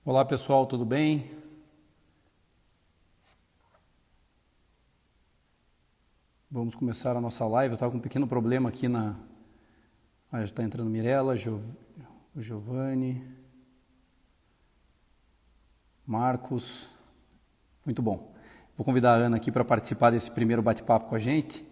Olá pessoal, tudo bem? Vamos começar a nossa live. Eu estava com um pequeno problema aqui na... já está entrando Mirella, o Giovanni, Marcos. Muito bom. Vou convidar a Ana aqui para participar desse primeiro bate-papo com a gente.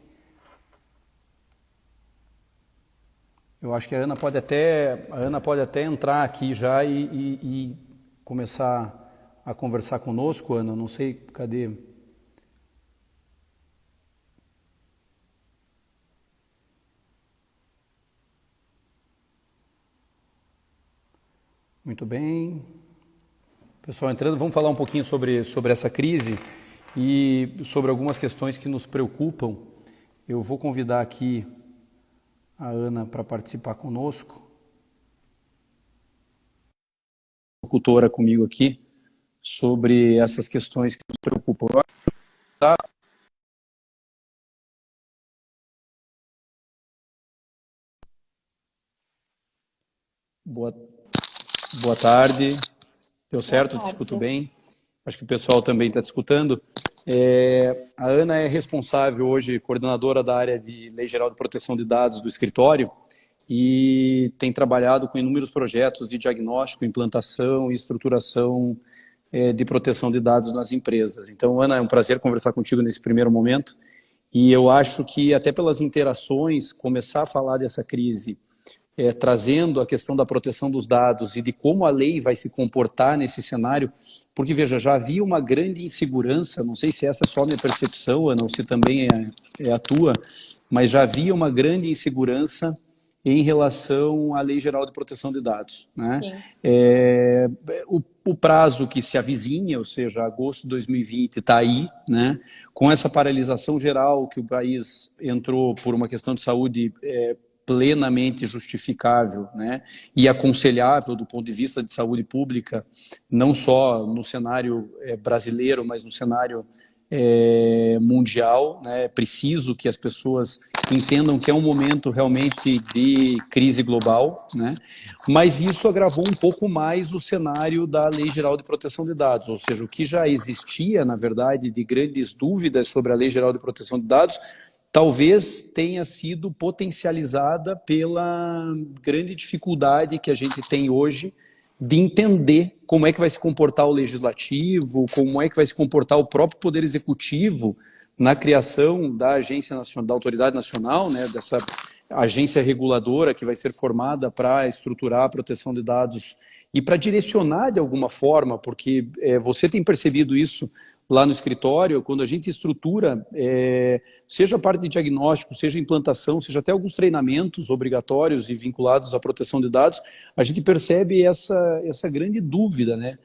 Eu acho que a Ana pode até entrar aqui já e começar a conversar conosco, Ana. Não sei, cadê? Muito bem. Pessoal entrando, vamos falar um pouquinho sobre essa crise e sobre algumas questões que nos preocupam. Eu vou convidar aqui a Ana para participar conosco. Locutora comigo aqui sobre essas questões que nos preocupam. Boa tarde. Deu certo? Te escuto bem? Acho que o pessoal também está te escutando. A Ana é responsável hoje, coordenadora da área de Lei Geral de Proteção de Dados do escritório e tem trabalhado com inúmeros projetos de diagnóstico, implantação e estruturação de proteção de dados nas empresas. Então, Ana, é um prazer conversar contigo nesse primeiro momento e eu acho que até pelas interações, começar a falar dessa crise trazendo a questão da proteção dos dados e de como a lei vai se comportar nesse cenário, porque, veja, já havia uma grande insegurança, não sei se essa é só a minha percepção, Ana, ou se também é a tua, mas já havia uma grande insegurança em relação à Lei Geral de Proteção de Dados, né? O prazo que se avizinha, ou seja, agosto de 2020 está aí, né? Com essa paralisação geral que o país entrou por uma questão de saúde plenamente justificável, né, e aconselhável do ponto de vista de saúde pública, não só no cenário brasileiro, mas no cenário mundial, né. É preciso que as pessoas entendam que é um momento realmente de crise global, né, mas isso agravou um pouco mais o cenário da Lei Geral de Proteção de Dados, ou seja, o que já existia, na verdade, de grandes dúvidas sobre a Lei Geral de Proteção de Dados, talvez tenha sido potencializada pela grande dificuldade que a gente tem hoje de entender como é que vai se comportar o legislativo, como é que vai se comportar o próprio Poder Executivo na criação da Agência Nacional, da Autoridade Nacional, né, dessa agência reguladora que vai ser formada para estruturar a proteção de dados e para direcionar de alguma forma, porque você tem percebido isso lá no escritório, quando a gente estrutura, seja a parte de diagnóstico, seja implantação, seja até alguns treinamentos obrigatórios e vinculados à proteção de dados, a gente percebe essa grande dúvida, né?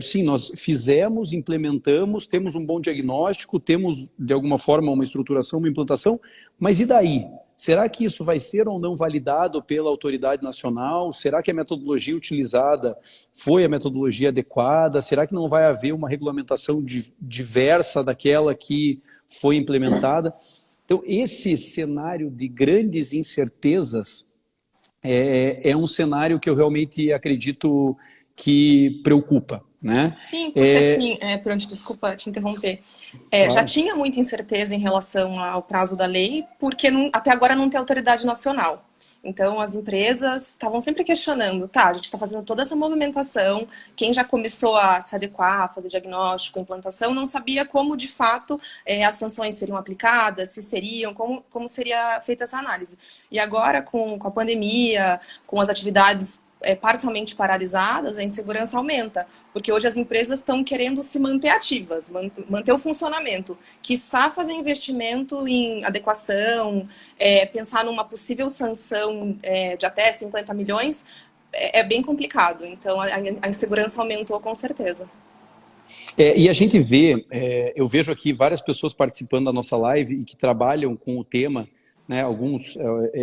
Sim, nós fizemos, implementamos, temos um bom diagnóstico, temos de alguma forma uma estruturação, uma implantação, mas e daí? Será que isso vai ser ou não validado pela autoridade nacional? Será que a metodologia utilizada foi a metodologia adequada? Será que não vai haver uma regulamentação diversa daquela que foi implementada? Então, esse cenário de grandes incertezas é um cenário que eu realmente acredito que preocupa, né? Sim, porque assim, pronto, desculpa te interromper. Claro. Já tinha muita incerteza em relação ao prazo da lei, porque até agora não tem autoridade nacional. Então, as empresas estavam sempre questionando, tá, a gente está fazendo toda essa movimentação, quem já começou a se adequar, fazer diagnóstico, implantação, não sabia como, de fato, as sanções seriam aplicadas, se seriam, como seria feita essa análise. E agora, com a pandemia, com as atividades parcialmente paralisadas, a insegurança aumenta, porque hoje as empresas estão querendo se manter ativas, manter o funcionamento, quiçá fazer investimento em adequação, pensar numa possível sanção de até 50 milhões, é bem complicado. Então, a insegurança aumentou com certeza. E a gente vê, eu vejo aqui várias pessoas participando da nossa live e que trabalham com o tema, né, alguns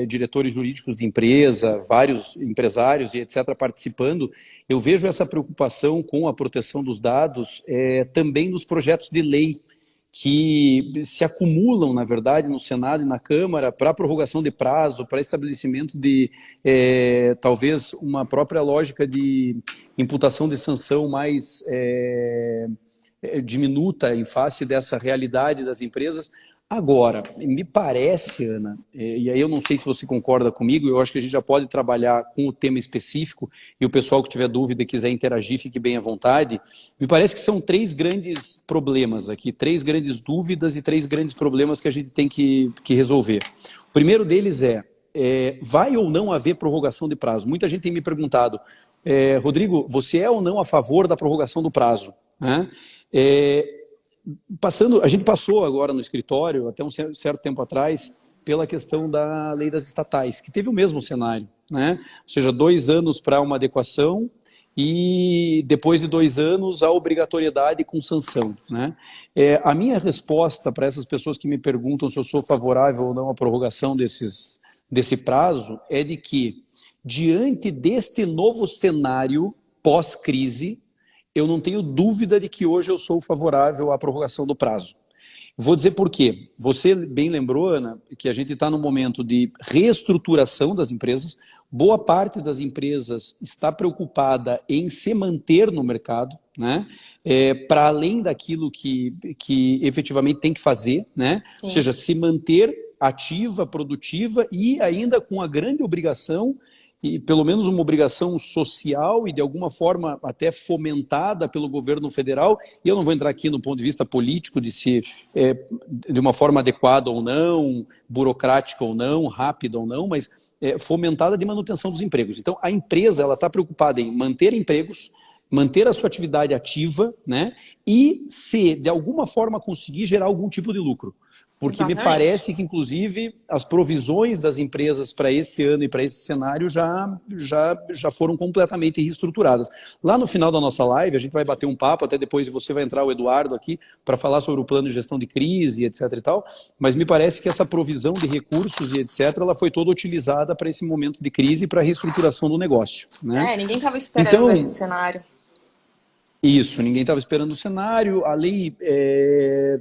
diretores jurídicos de empresa, vários empresários e etc. participando. Eu vejo essa preocupação com a proteção dos dados também nos projetos de lei que se acumulam, na verdade, no Senado e na Câmara para prorrogação de prazo, para estabelecimento de, talvez, uma própria lógica de imputação de sanção mais diminuta em face dessa realidade das empresas. Agora, me parece, Ana, e aí eu não sei se você concorda comigo, eu acho que a gente já pode trabalhar com o tema específico e o pessoal que tiver dúvida e quiser interagir, fique bem à vontade. Me parece que são 3 grandes problemas aqui, 3 grandes dúvidas e 3 grandes problemas que a gente tem que resolver. O primeiro deles vai ou não haver prorrogação de prazo? Muita gente tem me perguntado, Rodrigo, você é ou não a favor da prorrogação do prazo? Né? A gente passou agora no escritório, até um certo tempo atrás, pela questão da lei das estatais, que teve o mesmo cenário, né? Ou seja, 2 anos para uma adequação e depois de 2 anos a obrigatoriedade com sanção, né? A minha resposta para essas pessoas que me perguntam se eu sou favorável ou não à prorrogação desse prazo é de que, diante deste novo cenário pós-crise, eu não tenho dúvida de que hoje eu sou favorável à prorrogação do prazo. Vou dizer por quê. Você bem lembrou, Ana, que a gente está num momento de reestruturação das empresas. Boa parte das empresas está preocupada em se manter no mercado, né? Para além daquilo que efetivamente tem que fazer, né? Ou seja, se manter ativa, produtiva e ainda com a grande obrigação, e pelo menos uma obrigação social e de alguma forma até fomentada pelo governo federal, e eu não vou entrar aqui no ponto de vista político de se de uma forma adequada ou não, burocrática ou não, rápida ou não, mas fomentada de manutenção dos empregos. Então a empresa está preocupada em manter empregos, manter a sua atividade ativa, né, e se de alguma forma conseguir gerar algum tipo de lucro. Porque me parece que, inclusive, as provisões das empresas para esse ano e para esse cenário já foram completamente reestruturadas. Lá no final da nossa live, a gente vai bater um papo, até depois você vai entrar o Eduardo aqui para falar sobre o plano de gestão de crise, etc. e tal, mas me parece que essa provisão de recursos e etc. ela foi toda utilizada para esse momento de crise e para a reestruturação do negócio, né? Ninguém estava esperando esse cenário. Isso, ninguém estava esperando o cenário. A lei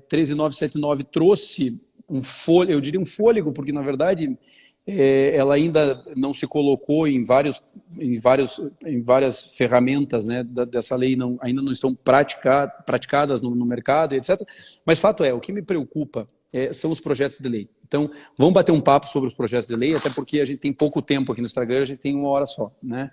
13979 trouxe um fôlego, eu diria um fôlego, porque na verdade ela ainda não se colocou em várias ferramentas, né, dessa lei, ainda não estão praticadas no mercado, etc. Mas fato é, o que me preocupa são os projetos de lei. Então, vamos bater um papo sobre os projetos de lei, até porque a gente tem pouco tempo aqui no Instagram, a gente tem 1 hora só, né?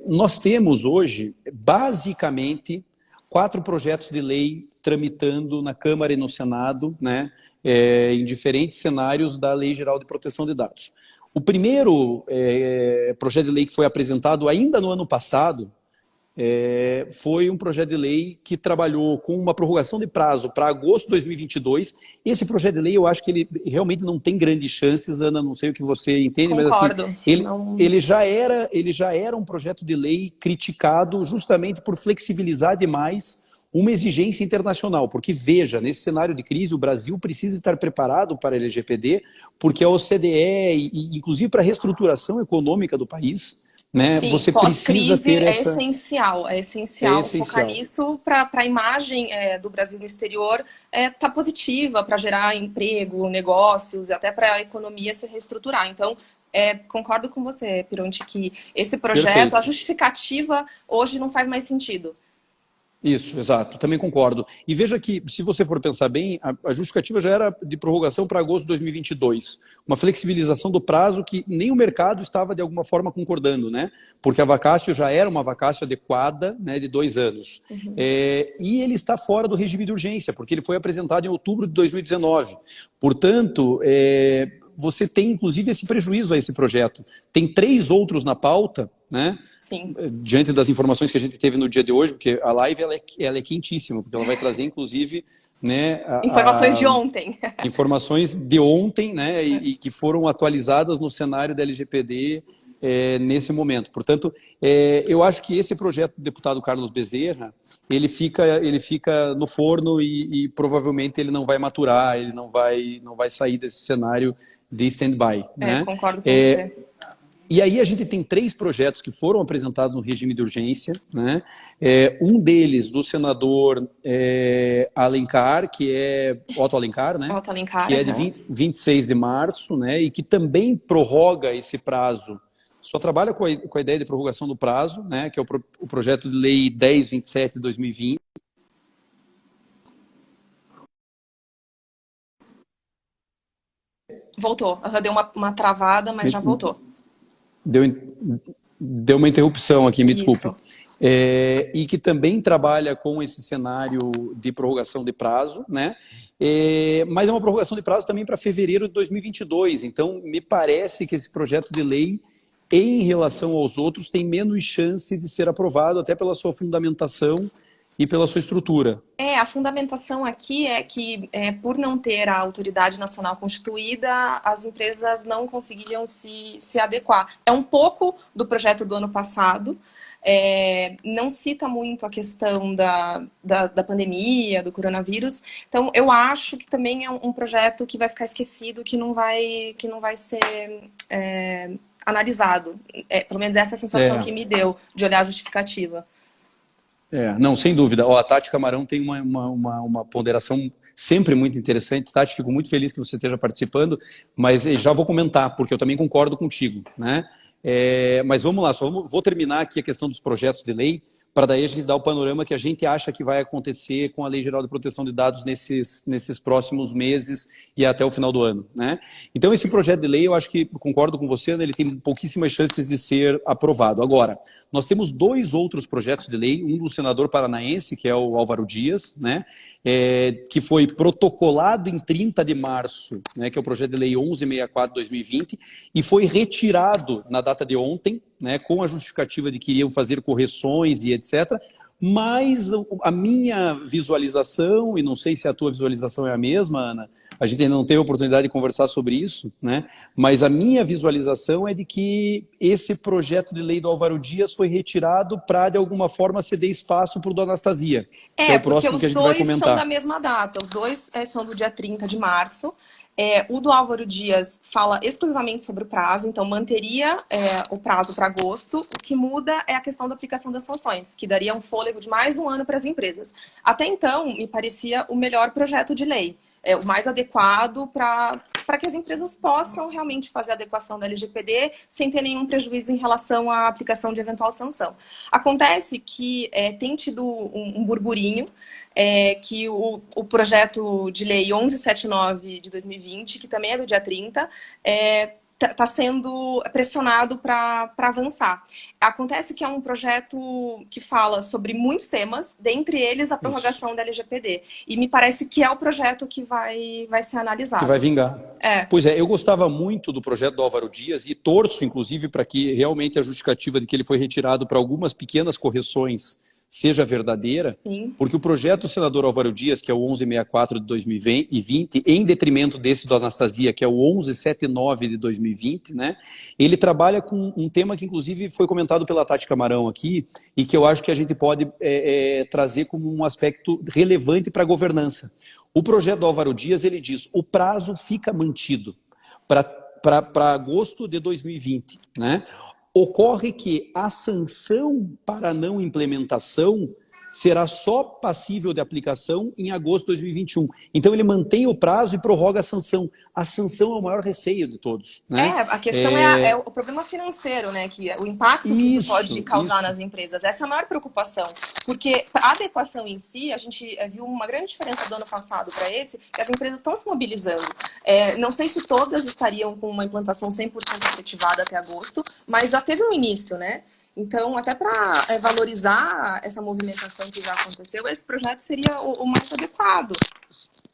Nós temos hoje, basicamente, 4 projetos de lei tramitando na Câmara e no Senado, né? Em diferentes cenários da Lei Geral de Proteção de Dados. O primeiro projeto de lei que foi apresentado ainda no ano passado, foi um projeto de lei que trabalhou com uma prorrogação de prazo para agosto de 2022. Esse projeto de lei, eu acho que ele realmente não tem grandes chances, Ana, não sei o que você entende, Concordo. Mas assim, ele já era um projeto de lei criticado justamente por flexibilizar demais uma exigência internacional, porque veja, nesse cenário de crise, o Brasil precisa estar preparado para a LGPD, porque a OCDE, e inclusive para a reestruturação econômica do país, né? Sim, você precisa ter essa... É essencial focar nisso para a imagem do Brasil no exterior tá positiva, para gerar emprego, negócios, até para a economia se reestruturar. Então, concordo com você, Pironti, que esse projeto, perfeito, a justificativa hoje não faz mais sentido. Isso, exato, também concordo. E veja que, se você for pensar bem, a justificativa já era de prorrogação para agosto de 2022. Uma flexibilização do prazo que nem o mercado estava, de alguma forma, concordando, né? Porque a vacácio já era uma vacácio adequada, né, de 2 anos. Uhum. E ele está fora do regime de urgência, porque ele foi apresentado em outubro de 2019. Portanto, você tem, inclusive, esse prejuízo a esse projeto. Tem 3 outros na pauta, né? Sim. Diante das informações que a gente teve no dia de hoje, porque a live ela é quentíssima, porque ela vai trazer, inclusive, né, informações de ontem. Informações de ontem, né, e que foram atualizadas no cenário da LGPD nesse momento. Portanto, eu acho que esse projeto do deputado Carlos Bezerra, ele fica no forno e provavelmente ele não vai maturar, ele não vai sair desse cenário de stand-by. Né? Concordo com você. E aí a gente tem 3 projetos que foram apresentados no regime de urgência, né? Um deles do senador Alencar, que é Otto Alencar, né? Otto Alencar, que é de 26 de março, né? E que também prorroga esse prazo. Só trabalha com a ideia de prorrogação do prazo, né? Que é o projeto de lei 1027 de 2020. Voltou. Deu uma travada, mas já voltou. Deu uma interrupção aqui, me desculpe. Isso. E que também trabalha com esse cenário de prorrogação de prazo, né? Mas é uma prorrogação de prazo também para fevereiro de 2022. Então, me parece que esse projeto de lei, em relação aos outros, tem menos chance de ser aprovado, até pela sua fundamentação e pela sua estrutura. A fundamentação aqui é que, por não ter a autoridade nacional constituída, as empresas não conseguiam se adequar. É um pouco do projeto do ano passado, não cita muito a questão da pandemia, do coronavírus. Então, eu acho que também é um projeto que vai ficar esquecido, que não vai ser analisado. Pelo menos essa é a sensação que me deu de olhar a justificativa. Não, sem dúvida. A Tati Camarão tem uma ponderação sempre muito interessante. Tati, fico muito feliz que você esteja participando, mas já vou comentar, porque eu também concordo contigo, né? Mas vamos lá, vou terminar aqui a questão dos projetos de lei, para daí a gente dar o panorama que a gente acha que vai acontecer com a Lei Geral de Proteção de Dados nesses próximos meses e até o final do ano, né? Então, esse projeto de lei, eu acho que, concordo com você, né, ele tem pouquíssimas chances de ser aprovado. Agora, nós temos 2 outros projetos de lei, um do senador paranaense, que é o Álvaro Dias, né, que foi protocolado em 30 de março, né, que é o projeto de lei 1164 de 2020, e foi retirado na data de ontem, né, com a justificativa de que iriam fazer correções e etc. Mas a minha visualização, e não sei se a tua visualização é a mesma, Ana, a gente ainda não teve a oportunidade de conversar sobre isso, né? Mas a minha visualização é de que esse projeto de lei do Álvaro Dias foi retirado para, de alguma forma, ceder espaço para o do Anastasia, que é o próximo que a gente vai comentar. Os dois são da mesma data, os dois são do dia 30 de março. O do Álvaro Dias fala exclusivamente sobre o prazo, então manteria o prazo para agosto. O que muda é a questão da aplicação das sanções, que daria um fôlego de mais um ano para as empresas. Até então, me parecia o melhor projeto de lei, o mais adequado para que as empresas possam realmente fazer a adequação da LGPD sem ter nenhum prejuízo em relação à aplicação de eventual sanção. Acontece que tem tido um burburinho, que o projeto de lei 1179 de 2020, que também é do dia 30, está sendo pressionado para avançar. Acontece que é um projeto que fala sobre muitos temas, dentre eles a prorrogação da LGPD. E me parece que é o projeto que vai ser analisado. Que vai vingar. Pois eu gostava muito do projeto do Álvaro Dias e torço, inclusive, para que realmente a justificativa de que ele foi retirado para algumas pequenas correções seja verdadeira. Sim. Porque o projeto do senador Álvaro Dias, que é o 1164 de 2020, em detrimento desse do Anastasia, que é o 1179 de 2020, né, ele trabalha com um tema que, inclusive, foi comentado pela Tati Camarão aqui e que eu acho que a gente pode trazer como um aspecto relevante para a governança. O projeto do Álvaro Dias, ele diz, o prazo fica mantido para agosto de 2020, né? Ocorre que a sanção para não implementação será só passível de aplicação em agosto de 2021. Então, ele mantém o prazo e prorroga a sanção. A sanção é o maior receio de todos, né? A questão é o problema financeiro, né? Que o impacto que isso pode causar nas empresas. Essa é a maior preocupação. Porque a adequação em si, a gente viu uma grande diferença do ano passado para esse, que as empresas estão se mobilizando. Não sei se todas estariam com uma implantação 100% efetivada até agosto, mas já teve um início, né? Então, até para valorizar essa movimentação que já aconteceu, esse projeto seria o mais adequado.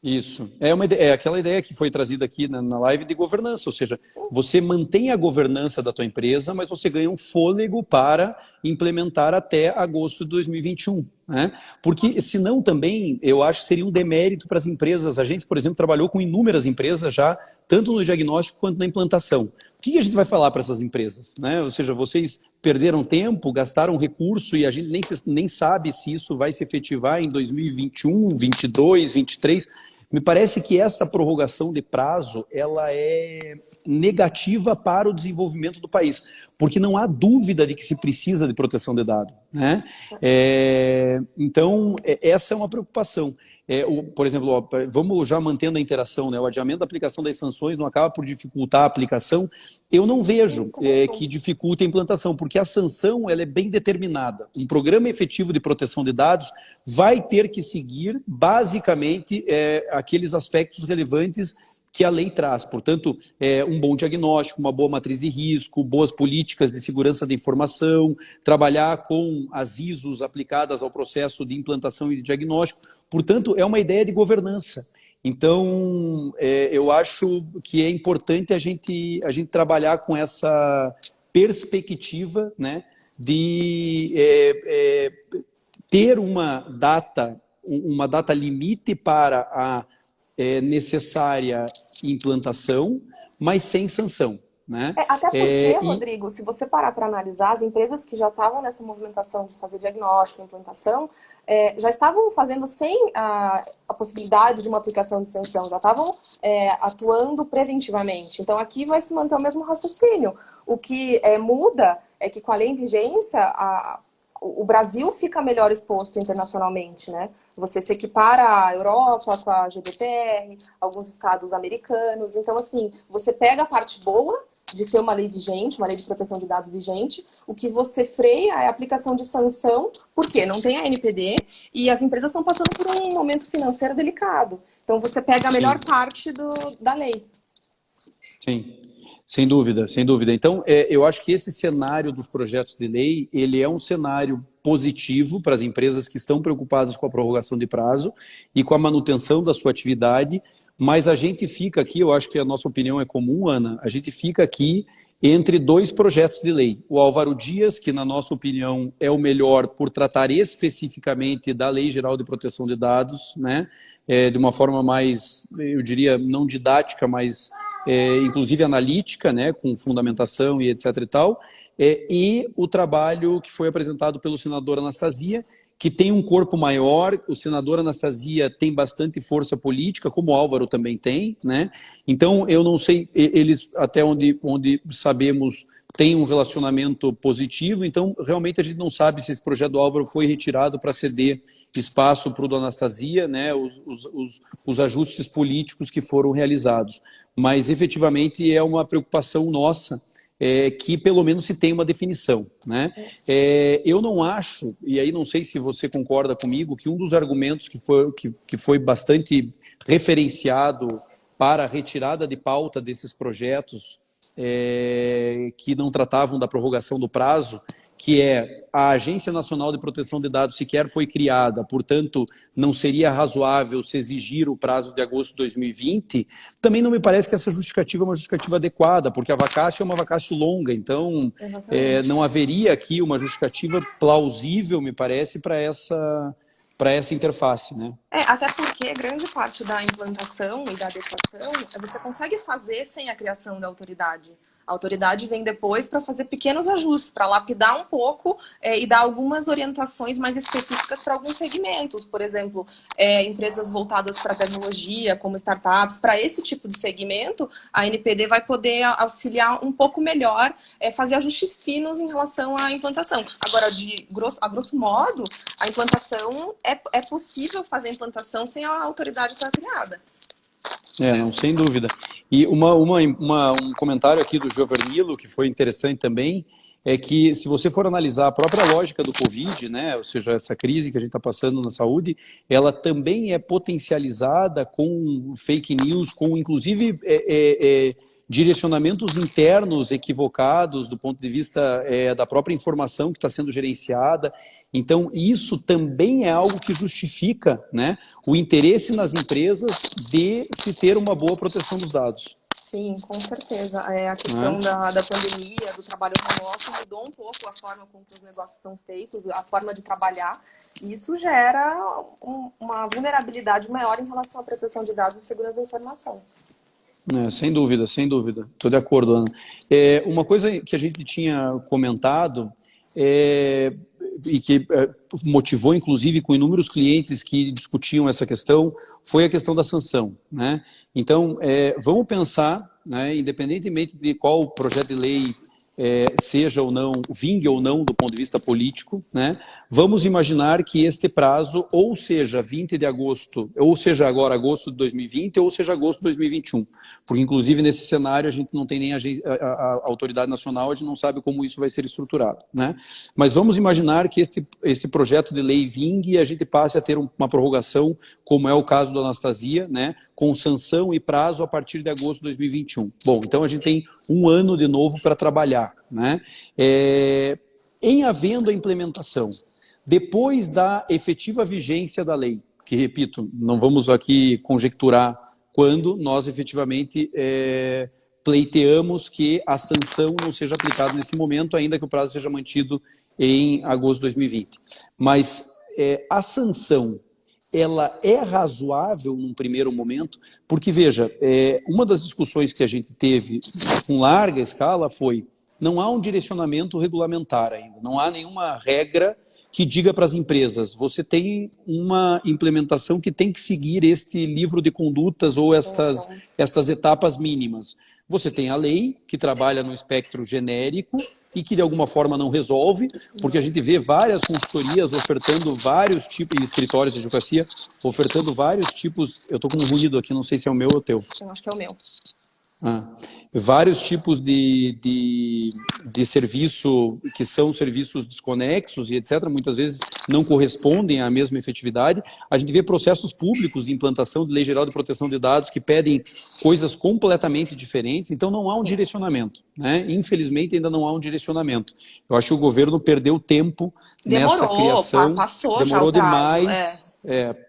Isso. É aquela ideia que foi trazida aqui na live de governança, ou seja, você mantém a governança da tua empresa, mas você ganha um fôlego para implementar até agosto de 2021. Né? Porque, senão também, eu acho que seria um demérito para as empresas. A gente, por exemplo, trabalhou com inúmeras empresas já, tanto no diagnóstico quanto na implantação. O que a gente vai falar para essas empresas? Né? Ou seja, vocês perderam tempo, gastaram recurso e a gente nem sabe se isso vai se efetivar em 2021, 2022, 2023. Me parece que essa prorrogação de prazo, ela é negativa para o desenvolvimento do país, porque não há dúvida de que se precisa de proteção de dados, né? Então, essa é uma preocupação. Por exemplo, ó, vamos já mantendo a interação, né? O adiamento da aplicação das sanções não acaba por dificultar a aplicação. Eu não vejo que dificulte a implantação, porque a sanção ela é bem determinada. Um programa efetivo de proteção de dados vai ter que seguir, basicamente, aqueles aspectos relevantes que a lei traz. Portanto, um bom diagnóstico, uma boa matriz de risco, boas políticas de segurança da informação, trabalhar com as ISOs aplicadas ao processo de implantação e de diagnóstico. Portanto, é uma ideia de governança. Então, eu acho que é importante a gente trabalhar com essa perspectiva, né, de ter uma data limite para a necessária implantação, mas sem sanção, né? Até porque, Rodrigo, se você parar para analisar, as empresas que já estavam nessa movimentação de fazer diagnóstico e implantação, já estavam fazendo sem a possibilidade de uma aplicação de sanção, já estavam atuando preventivamente. Então, aqui vai se manter o mesmo raciocínio. O que muda é que, com a lei em vigência, o Brasil fica melhor exposto internacionalmente, né? Você se equipara à Europa com a GDPR, alguns estados americanos. Então, assim, você pega a parte boa de ter uma lei vigente, uma lei de proteção de dados vigente. O que você freia é a aplicação de sanção, porque não tem a NPD e as empresas estão passando por um momento financeiro delicado. Então, você pega a melhor parte da lei. Sim. Sem dúvida, sem dúvida. Então, eu acho que esse cenário dos projetos de lei, ele é um cenário positivo para as empresas que estão preocupadas com a prorrogação de prazo e com a manutenção da sua atividade, mas a gente fica aqui, eu acho que a nossa opinião é comum, Ana, a gente fica aqui entre dois projetos de lei. O Álvaro Dias, que na nossa opinião é o melhor por tratar especificamente da Lei Geral de Proteção de Dados, né, de uma forma mais, eu diria, não didática, mas inclusive analítica, né, com fundamentação e etc. e tal, e o trabalho que foi apresentado pelo senador Anastasia, que tem um corpo maior. O senador Anastasia tem bastante força política, como o Álvaro também tem, né? Então, eu não sei, eles, até onde sabemos, têm um relacionamento positivo, então, realmente, a gente não sabe se esse projeto do Álvaro foi retirado para ceder espaço para o do Anastasia, né, os ajustes políticos que foram realizados. Mas, efetivamente, é uma preocupação nossa que, pelo menos, se tenha uma definição, né? Eu não acho, e aí não sei se você concorda comigo, que um dos argumentos que foi bastante referenciado para a retirada de pauta desses projetos que não tratavam da prorrogação do prazo, que a Agência Nacional de Proteção de Dados sequer foi criada, portanto, não seria razoável se exigir o prazo de agosto de 2020, também não me parece que essa justificativa é uma justificativa adequada, porque a vacácio é uma vacácio longa, então não haveria aqui uma justificativa plausível, me parece, para essa interface, né? Até porque grande parte da implantação e da adequação você consegue fazer sem a criação da autoridade. A autoridade vem depois para fazer pequenos ajustes, para lapidar um pouco e dar algumas orientações mais específicas para alguns segmentos. Por exemplo, empresas voltadas para tecnologia, como startups. Para esse tipo de segmento, a NPD vai poder auxiliar um pouco melhor, fazer ajustes finos em relação à implantação. Agora, a grosso modo, a implantação é possível fazer a implantação sem a autoridade estar criada. Não, sem dúvida. E um comentário aqui do Giovernilo, que foi interessante também, é que se você for analisar a própria lógica do Covid, né, ou seja, essa crise que a gente está passando na saúde, ela também é potencializada com fake news, com inclusive direcionamentos internos equivocados do ponto de vista da própria informação que está sendo gerenciada. Então, isso também é algo que justifica, né, o interesse nas empresas de se ter uma boa proteção dos dados. Sim, com certeza. A questão da pandemia, do trabalho remoto, mudou um pouco a forma como os negócios são feitos, a forma de trabalhar. E isso gera uma vulnerabilidade maior em relação à proteção de dados e segurança da informação. Sem dúvida, sem dúvida. Estou de acordo, Ana. Uma coisa que a gente tinha comentado motivou, inclusive, com inúmeros clientes que discutiam essa questão, foi a questão da sanção, né? Então, vamos pensar, né, independentemente de qual projeto de lei seja ou não, vingue ou não do ponto de vista político, né? Vamos imaginar que este prazo, ou seja 20 de agosto, ou seja agora agosto de 2020, ou seja agosto de 2021, porque inclusive nesse cenário a gente não tem nem a autoridade nacional, a gente não sabe como isso vai ser estruturado, né? Mas vamos imaginar que este projeto de lei vingue e a gente passe a ter uma prorrogação, como é o caso da Anastasia, né? Com sanção e prazo a partir de agosto de 2021. Bom, então a gente tem um ano de novo para trabalhar, né? Em havendo a implementação, depois da efetiva vigência da lei, que, repito, não vamos aqui conjecturar quando nós efetivamente pleiteamos que a sanção não seja aplicada nesse momento, ainda que o prazo seja mantido em agosto de 2020. Mas a sanção, ela é razoável num primeiro momento, porque, veja, uma das discussões que a gente teve com larga escala foi: não há um direcionamento regulamentar ainda, não há nenhuma regra que diga para as empresas, você tem uma implementação que tem que seguir este livro de condutas ou estas etapas mínimas. Você tem a lei, que trabalha no espectro genérico e que de alguma forma não resolve, porque a gente vê várias consultorias ofertando vários tipos, e escritórios de advocacia, ofertando vários tipos. Eu estou com um ruído aqui, não sei se é o meu ou o teu. Eu acho que é o meu. Vários tipos de serviço que são serviços desconexos e etc., muitas vezes não correspondem à mesma efetividade. A gente vê processos públicos de implantação de Lei Geral de Proteção de Dados que pedem coisas completamente diferentes, então não há um direcionamento, né? Infelizmente ainda não há um direcionamento. Eu acho que o governo perdeu tempo nessa criação, passou demorou já o prazo, demais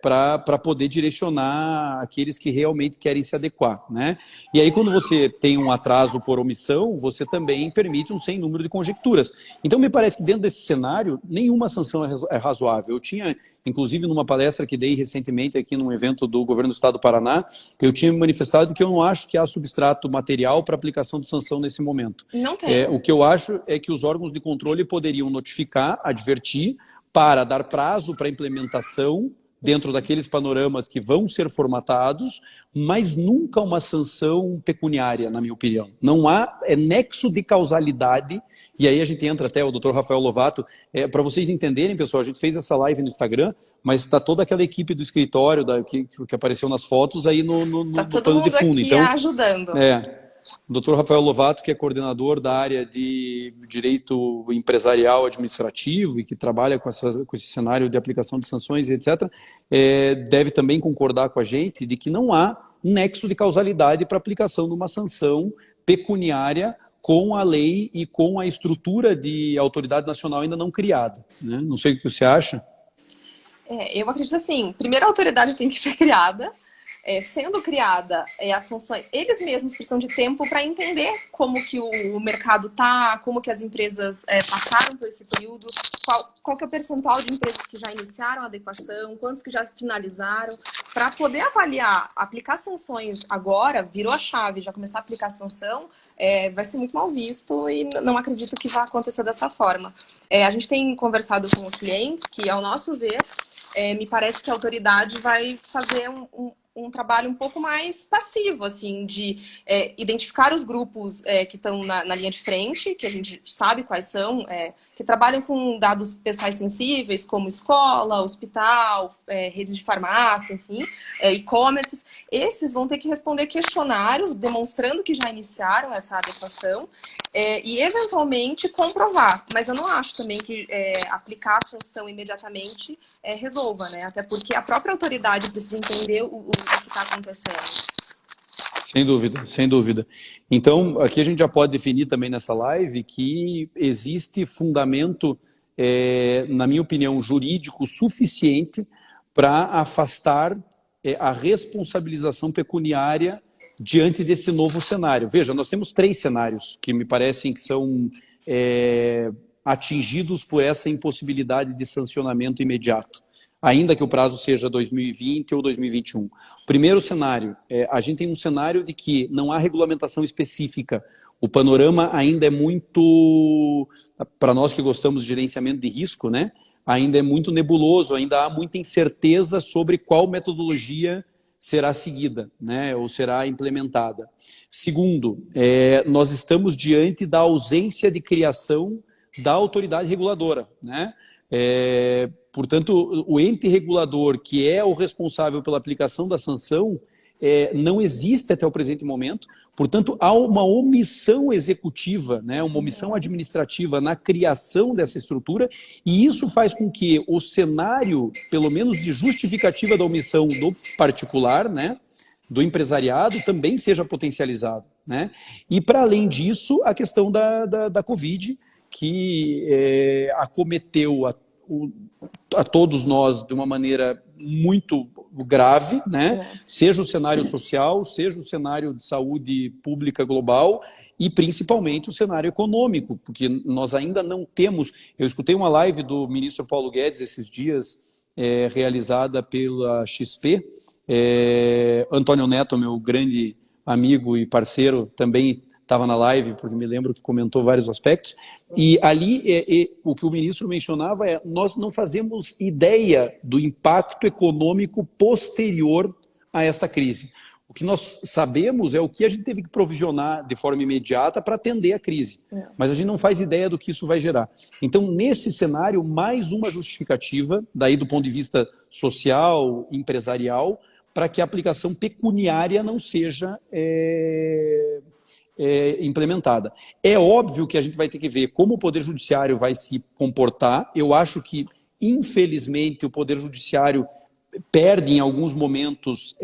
para poder direcionar aqueles que realmente querem se adequar, né? E aí, quando você tem um atraso por omissão, você também permite um sem número de conjecturas. Então, me parece que dentro desse cenário, nenhuma sanção é razoável. Eu tinha, inclusive, numa palestra que dei recentemente aqui num evento do governo do estado do Paraná, eu tinha manifestado que eu não acho que há substrato material para aplicação de sanção nesse momento. Não tem. O que eu acho é que os órgãos de controle poderiam notificar, advertir, para dar prazo para implementação dentro daqueles panoramas que vão ser formatados, mas nunca uma sanção pecuniária, na minha opinião. Não há nexo de causalidade, e aí a gente entra até o Dr. Rafael Lovato, para vocês entenderem, pessoal, a gente fez essa live no Instagram, mas está toda aquela equipe do escritório que apareceu nas fotos aí no pano de fundo. Então, ajudando. O Dr. Rafael Lovato, que é coordenador da área de Direito Empresarial Administrativo e que trabalha com esse cenário de aplicação de sanções e etc., deve também concordar com a gente de que não há nexo de causalidade para aplicação de uma sanção pecuniária com a lei e com a estrutura de autoridade nacional ainda não criada, né? Não sei o que você acha. Eu acredito assim, primeiro a autoridade tem que ser criada. Sendo criada as sanções, eles mesmos precisam de tempo para entender como que o mercado está, como que as empresas passaram por esse período, qual que é o percentual de empresas que já iniciaram a adequação, quantos que já finalizaram, para poder avaliar, aplicar sanções agora, virou a chave, já começar a aplicar sanção, vai ser muito mal visto e não acredito que vá acontecer dessa forma. A gente tem conversado com os clientes que, ao nosso ver, me parece que a autoridade vai fazer um trabalho um pouco mais passivo, assim, de identificar os grupos que estão na linha de frente, que a gente sabe quais são, que trabalham com dados pessoais sensíveis, como escola, hospital, redes de farmácia, enfim, e-commerces. Esses vão ter que responder questionários demonstrando que já iniciaram essa adequação e, eventualmente, comprovar. Mas eu não acho também que aplicar a sanção imediatamente resolva, né? Até porque a própria autoridade precisa entender o que está acontecendo. Sem dúvida, sem dúvida. Então, aqui a gente já pode definir também nessa live que existe fundamento, na minha opinião, jurídico suficiente para afastar a responsabilização pecuniária diante desse novo cenário. Veja, nós temos 3 cenários que me parecem que são atingidos por essa impossibilidade de sancionamento imediato, ainda que o prazo seja 2020 ou 2021. O primeiro cenário, a gente tem um cenário de que não há regulamentação específica, O panorama ainda é muito, para nós que gostamos de gerenciamento de risco, né? Ainda é muito nebuloso, ainda há muita incerteza sobre qual metodologia será seguida, né, ou será implementada. Segundo, nós estamos diante da ausência de criação da autoridade reguladora, né? Portanto, o ente regulador, que é o responsável pela aplicação da sanção, não existe até o presente momento. Portanto, há uma omissão executiva, né, uma omissão administrativa na criação dessa estrutura, e isso faz com que o cenário, pelo menos de justificativa da omissão do particular, né, do empresariado, também seja potencializado, né? E, para além disso, a questão da Covid, que acometeu a todos nós de uma maneira muito grave, né? Seja o cenário social, seja o cenário de saúde pública global e principalmente o cenário econômico, porque nós ainda não temos... Eu escutei uma live do ministro Paulo Guedes esses dias, realizada pela XP, Antônio Neto, meu grande amigo e parceiro, também estava na live, porque me lembro que comentou vários aspectos, e ali o que o ministro mencionava nós não fazemos ideia do impacto econômico posterior a esta crise. O que nós sabemos é o que a gente teve que provisionar de forma imediata para atender a crise, mas a gente não faz ideia do que isso vai gerar. Então, nesse cenário, mais uma justificativa, daí do ponto de vista social, empresarial, para que a aplicação pecuniária não seja implementada. É óbvio que a gente vai ter que ver como o Poder Judiciário vai se comportar. Eu acho que, infelizmente, o Poder Judiciário perde em alguns momentos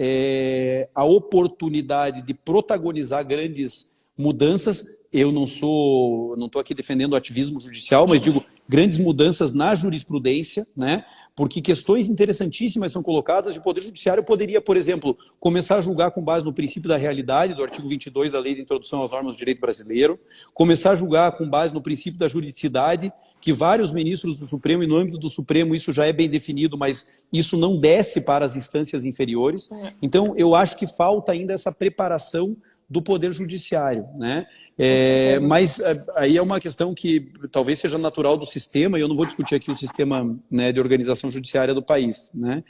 a oportunidade de protagonizar grandes mudanças. Eu não estou aqui defendendo o ativismo judicial, mas digo grandes mudanças na jurisprudência, né? Porque questões interessantíssimas são colocadas e o Poder Judiciário poderia, por exemplo, começar a julgar com base no princípio da realidade, do artigo 22 da Lei de Introdução às Normas do Direito Brasileiro, começar a julgar com base no princípio da juridicidade, que vários ministros do Supremo, e no âmbito do Supremo isso já é bem definido, mas isso não desce para as instâncias inferiores. Então, eu acho que falta ainda essa preparação do Poder Judiciário, né? Mas aí é uma questão que talvez seja natural do sistema, e eu não vou discutir aqui o sistema, né, de organização judiciária do país, né?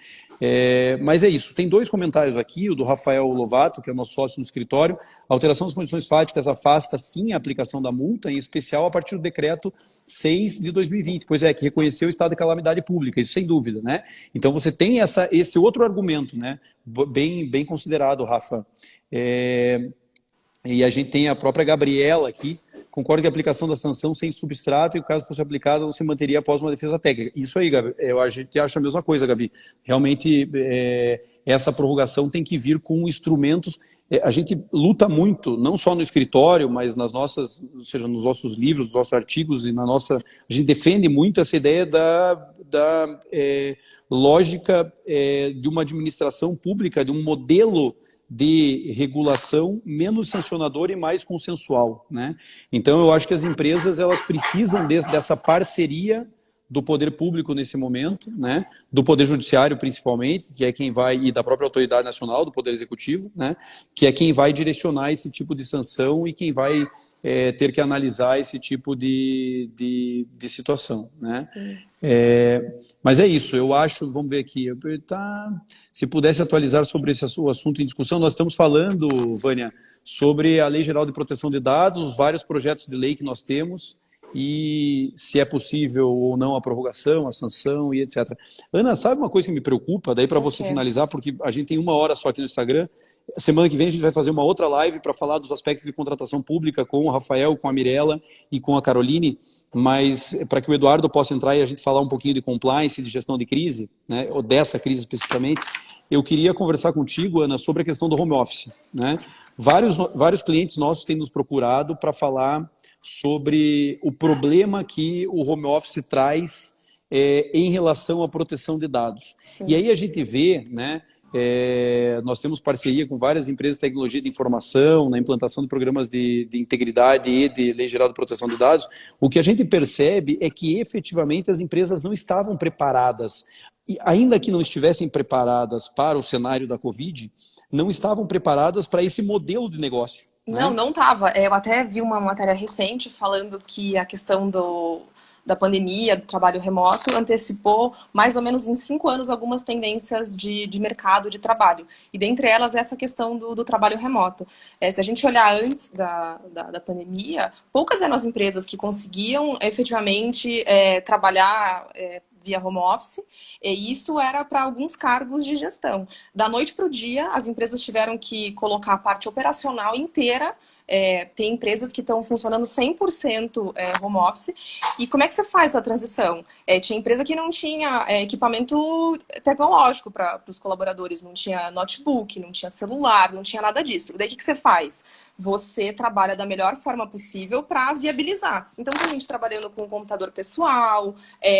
Mas é isso. Tem dois comentários aqui, o do Rafael Lovato, que é o nosso sócio no escritório. A alteração das condições fáticas afasta, sim, a aplicação da multa, em especial a partir do decreto 6 de 2020, pois que reconheceu o estado de calamidade pública, isso sem dúvida, né? Então você tem esse outro argumento, né, bem considerado, Rafa. E a gente tem a própria Gabriela aqui, concorda que a aplicação da sanção sem substrato, e o caso fosse aplicado, não se manteria após uma defesa técnica. Isso aí, Gabi, a gente acha a mesma coisa, Gabi. Realmente, essa prorrogação tem que vir com instrumentos. A gente luta muito, não só no escritório, mas nas nossas, ou seja, nos nossos livros, nos nossos artigos, e a gente defende muito essa ideia da lógica de uma administração pública, de um modelo de regulação menos sancionador e mais consensual, né? Então, eu acho que as empresas elas precisam dessa parceria do poder público nesse momento, né? Do Poder Judiciário, principalmente, que é quem vai, e da própria autoridade nacional, do Poder Executivo, né? Que é quem vai direcionar esse tipo de sanção e quem vai ter que analisar esse tipo de situação, né? Mas é isso, eu acho, vamos ver aqui, se pudesse atualizar sobre o assunto em discussão, nós estamos falando, Vânia, sobre a Lei Geral de Proteção de Dados, os vários projetos de lei que nós temos e se é possível ou não a prorrogação, a sanção e etc. Ana, sabe uma coisa que me preocupa, daí para você finalizar, porque a gente tem 1 hora só aqui no Instagram. Semana que vem a gente vai fazer uma outra live para falar dos aspectos de contratação pública com o Rafael, com a Mirella e com a Caroline, mas para que o Eduardo possa entrar e a gente falar um pouquinho de compliance, de gestão de crise, né, ou dessa crise especificamente, eu queria conversar contigo, Ana, sobre a questão do home office, né? Vários clientes nossos têm nos procurado para falar sobre o problema que o home office traz em relação à proteção de dados. Sim. E aí a gente vê, né, nós temos parceria com várias empresas de tecnologia de informação, na implantação de programas de integridade e de Lei Geral de Proteção de Dados. O que a gente percebe é que efetivamente as empresas não estavam preparadas, e ainda que não estivessem preparadas para o cenário da Covid, não estavam preparadas para esse modelo de negócio. Não, né? não estava. Eu até vi uma matéria recente falando que a questão da pandemia, do trabalho remoto, antecipou mais ou menos em 5 anos algumas tendências de mercado de trabalho. E dentre elas essa questão do trabalho remoto. Se a gente olhar antes da pandemia, poucas eram as empresas que conseguiam efetivamente trabalhar via home office, e isso era para alguns cargos de gestão. Da noite para o dia, as empresas tiveram que colocar a parte operacional inteira. Tem empresas que estão funcionando 100% home office. E como é que você faz essa transição? Tinha empresa que não tinha equipamento tecnológico para os colaboradores, não tinha notebook, não tinha celular, não tinha nada disso. Daí o que você faz? Você trabalha da melhor forma possível para viabilizar. Então, tem gente trabalhando com o computador pessoal,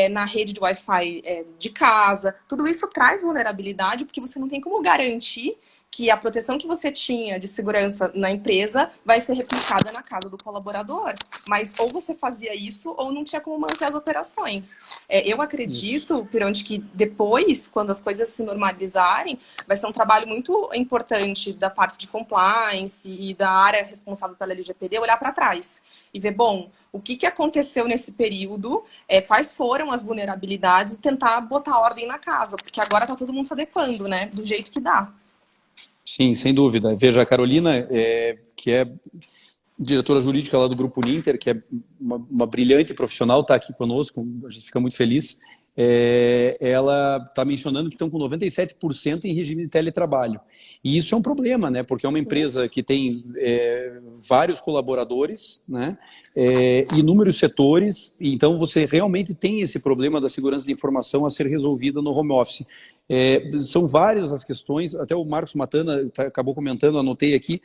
na rede de Wi-Fi de casa. Tudo isso traz vulnerabilidade, porque você não tem como garantir que a proteção que você tinha de segurança na empresa vai ser replicada na casa do colaborador. Mas ou você fazia isso ou não tinha como manter as operações. Eu acredito, Pironte, que depois, quando as coisas se normalizarem, vai ser um trabalho muito importante da parte de compliance e da área responsável pela LGPD olhar para trás e ver, bom, o que aconteceu nesse período, quais foram as vulnerabilidades e tentar botar ordem na casa, porque agora está todo mundo se adequando, né, do jeito que dá. Sim, sem dúvida. Veja, a Carolina, que é diretora jurídica lá do Grupo Ninter, que é uma brilhante profissional, está aqui conosco, a gente fica muito feliz. Ela está mencionando que estão com 97% em regime de teletrabalho. E isso é um problema, né? Porque é uma empresa que tem vários colaboradores, né? Inúmeros setores, então você realmente tem esse problema da segurança de informação a ser resolvida no home office. São várias as questões, até o Marcos Matana acabou comentando, anotei aqui,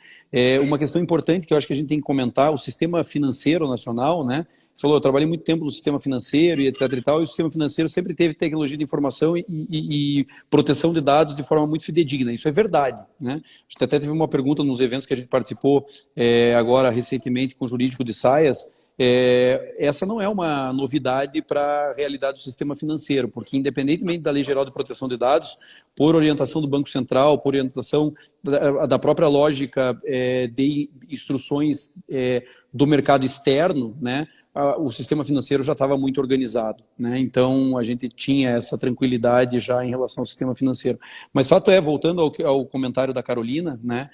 uma questão importante que eu acho que a gente tem que comentar, o sistema financeiro nacional, né? Você falou, eu trabalhei muito tempo no sistema financeiro e etc e tal, e o sistema financeiro sempre teve tecnologia de informação e proteção de dados de forma muito fidedigna, isso é verdade, né? A gente até teve uma pergunta nos eventos que a gente participou agora recentemente com o jurídico de Saias. Essa não é uma novidade para a realidade do sistema financeiro, porque independentemente da Lei Geral de Proteção de Dados, por orientação do Banco Central, por orientação da própria lógica de instruções do mercado externo, né, o sistema financeiro já estava muito organizado, né? Então a gente tinha essa tranquilidade já em relação ao sistema financeiro. Mas fato é, voltando ao comentário da Carolina, né?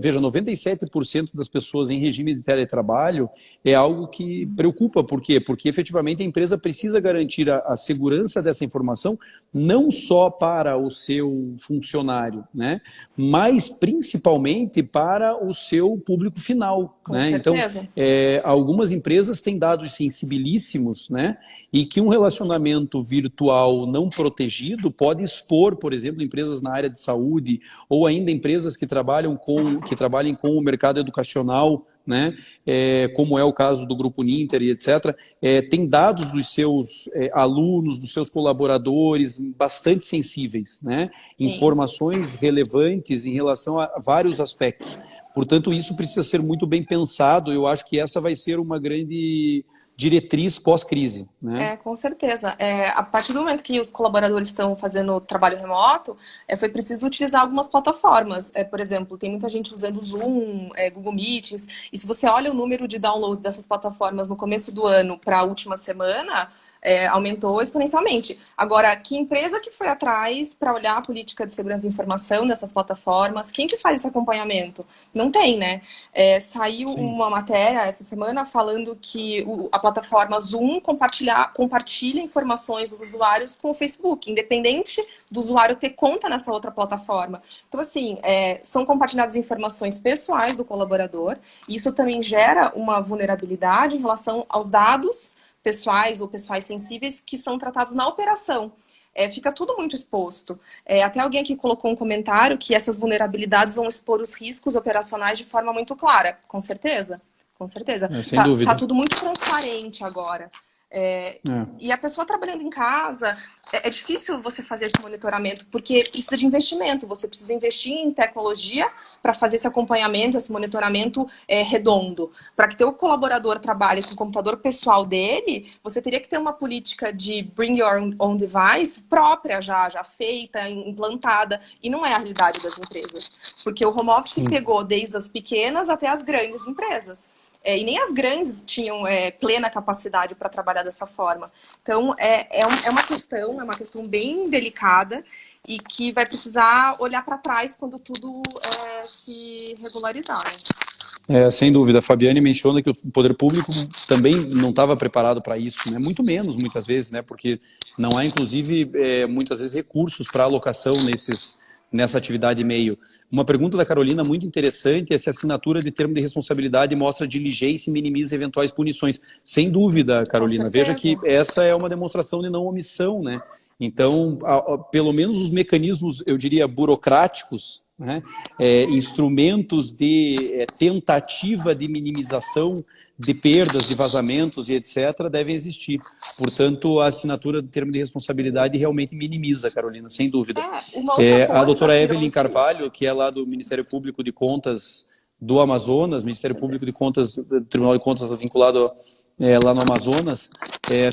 Veja, 97% das pessoas em regime de teletrabalho é algo que preocupa. Por quê? Porque efetivamente a empresa precisa garantir a segurança dessa informação não só para o seu funcionário, né? Mas principalmente para o seu público final. Com né? Então, certeza. algumas empresas têm dados sensibilíssimos, né? E que um relacionamento virtual não protegido pode expor, por exemplo, empresas na área de saúde ou ainda empresas que trabalhem com o mercado educacional, né? Como é o caso do Grupo Ninter e etc., tem dados dos seus alunos, dos seus colaboradores bastante sensíveis, né? Informações relevantes em relação a vários aspectos. Portanto, isso precisa ser muito bem pensado. Eu acho que essa vai ser uma grande diretriz pós-crise, né? Com certeza. A partir do momento que os colaboradores estão fazendo trabalho remoto, foi preciso utilizar algumas plataformas. Por exemplo, tem muita gente usando Zoom, Google Meetings, e se você olha o número de downloads dessas plataformas no começo do ano para a última semana, aumentou exponencialmente. Agora, que empresa que foi atrás para olhar a política de segurança da informação dessas plataformas? Quem que faz esse acompanhamento? Não tem, né? Saiu Sim. uma matéria essa semana falando que a plataforma Zoom compartilha informações dos usuários com o Facebook, independente do usuário ter conta nessa outra plataforma. Então, assim, são compartilhadas informações pessoais do colaborador, e isso também gera uma vulnerabilidade em relação aos dados pessoais ou pessoais sensíveis que são tratados na operação. Fica tudo muito exposto. Até alguém aqui colocou um comentário que essas vulnerabilidades vão expor os riscos operacionais de forma muito clara. Com certeza. Com certeza. Sem dúvida. Tá tudo muito transparente agora. E a pessoa trabalhando em casa, é difícil você fazer esse monitoramento, porque precisa de investimento, você precisa investir em tecnologia para fazer esse acompanhamento, esse monitoramento redondo. Para que teu colaborador trabalhe com o computador pessoal dele, você teria que ter uma política de bring your own device própria já feita, implantada, e não é a realidade das empresas. Porque o home office pegou desde as pequenas até as grandes empresas. E nem as grandes tinham plena capacidade para trabalhar dessa forma. Então, é uma questão bem delicada e que vai precisar olhar para trás quando tudo se regularizar. Né? Sem dúvida. A Fabiane menciona que o poder público também não estava preparado para isso, né? Muito menos, muitas vezes, né? Porque não há, inclusive, muitas vezes recursos para alocação nessa atividade e-mail. Uma pergunta da Carolina muito interessante é se a assinatura de termo de responsabilidade mostra diligência e minimiza eventuais punições. Sem dúvida, Carolina. Veja que essa é uma demonstração de não omissão, né? Então, pelo menos os mecanismos, eu diria, burocráticos, né? Instrumentos de tentativa de minimização de perdas, de vazamentos e etc., devem existir. Portanto, a assinatura do termo de responsabilidade realmente minimiza, Carolina, sem dúvida. A doutora Evelyn Carvalho, que é lá do Ministério Público de Contas do Amazonas, Ministério Público de Contas, Tribunal de Contas vinculado lá no Amazonas,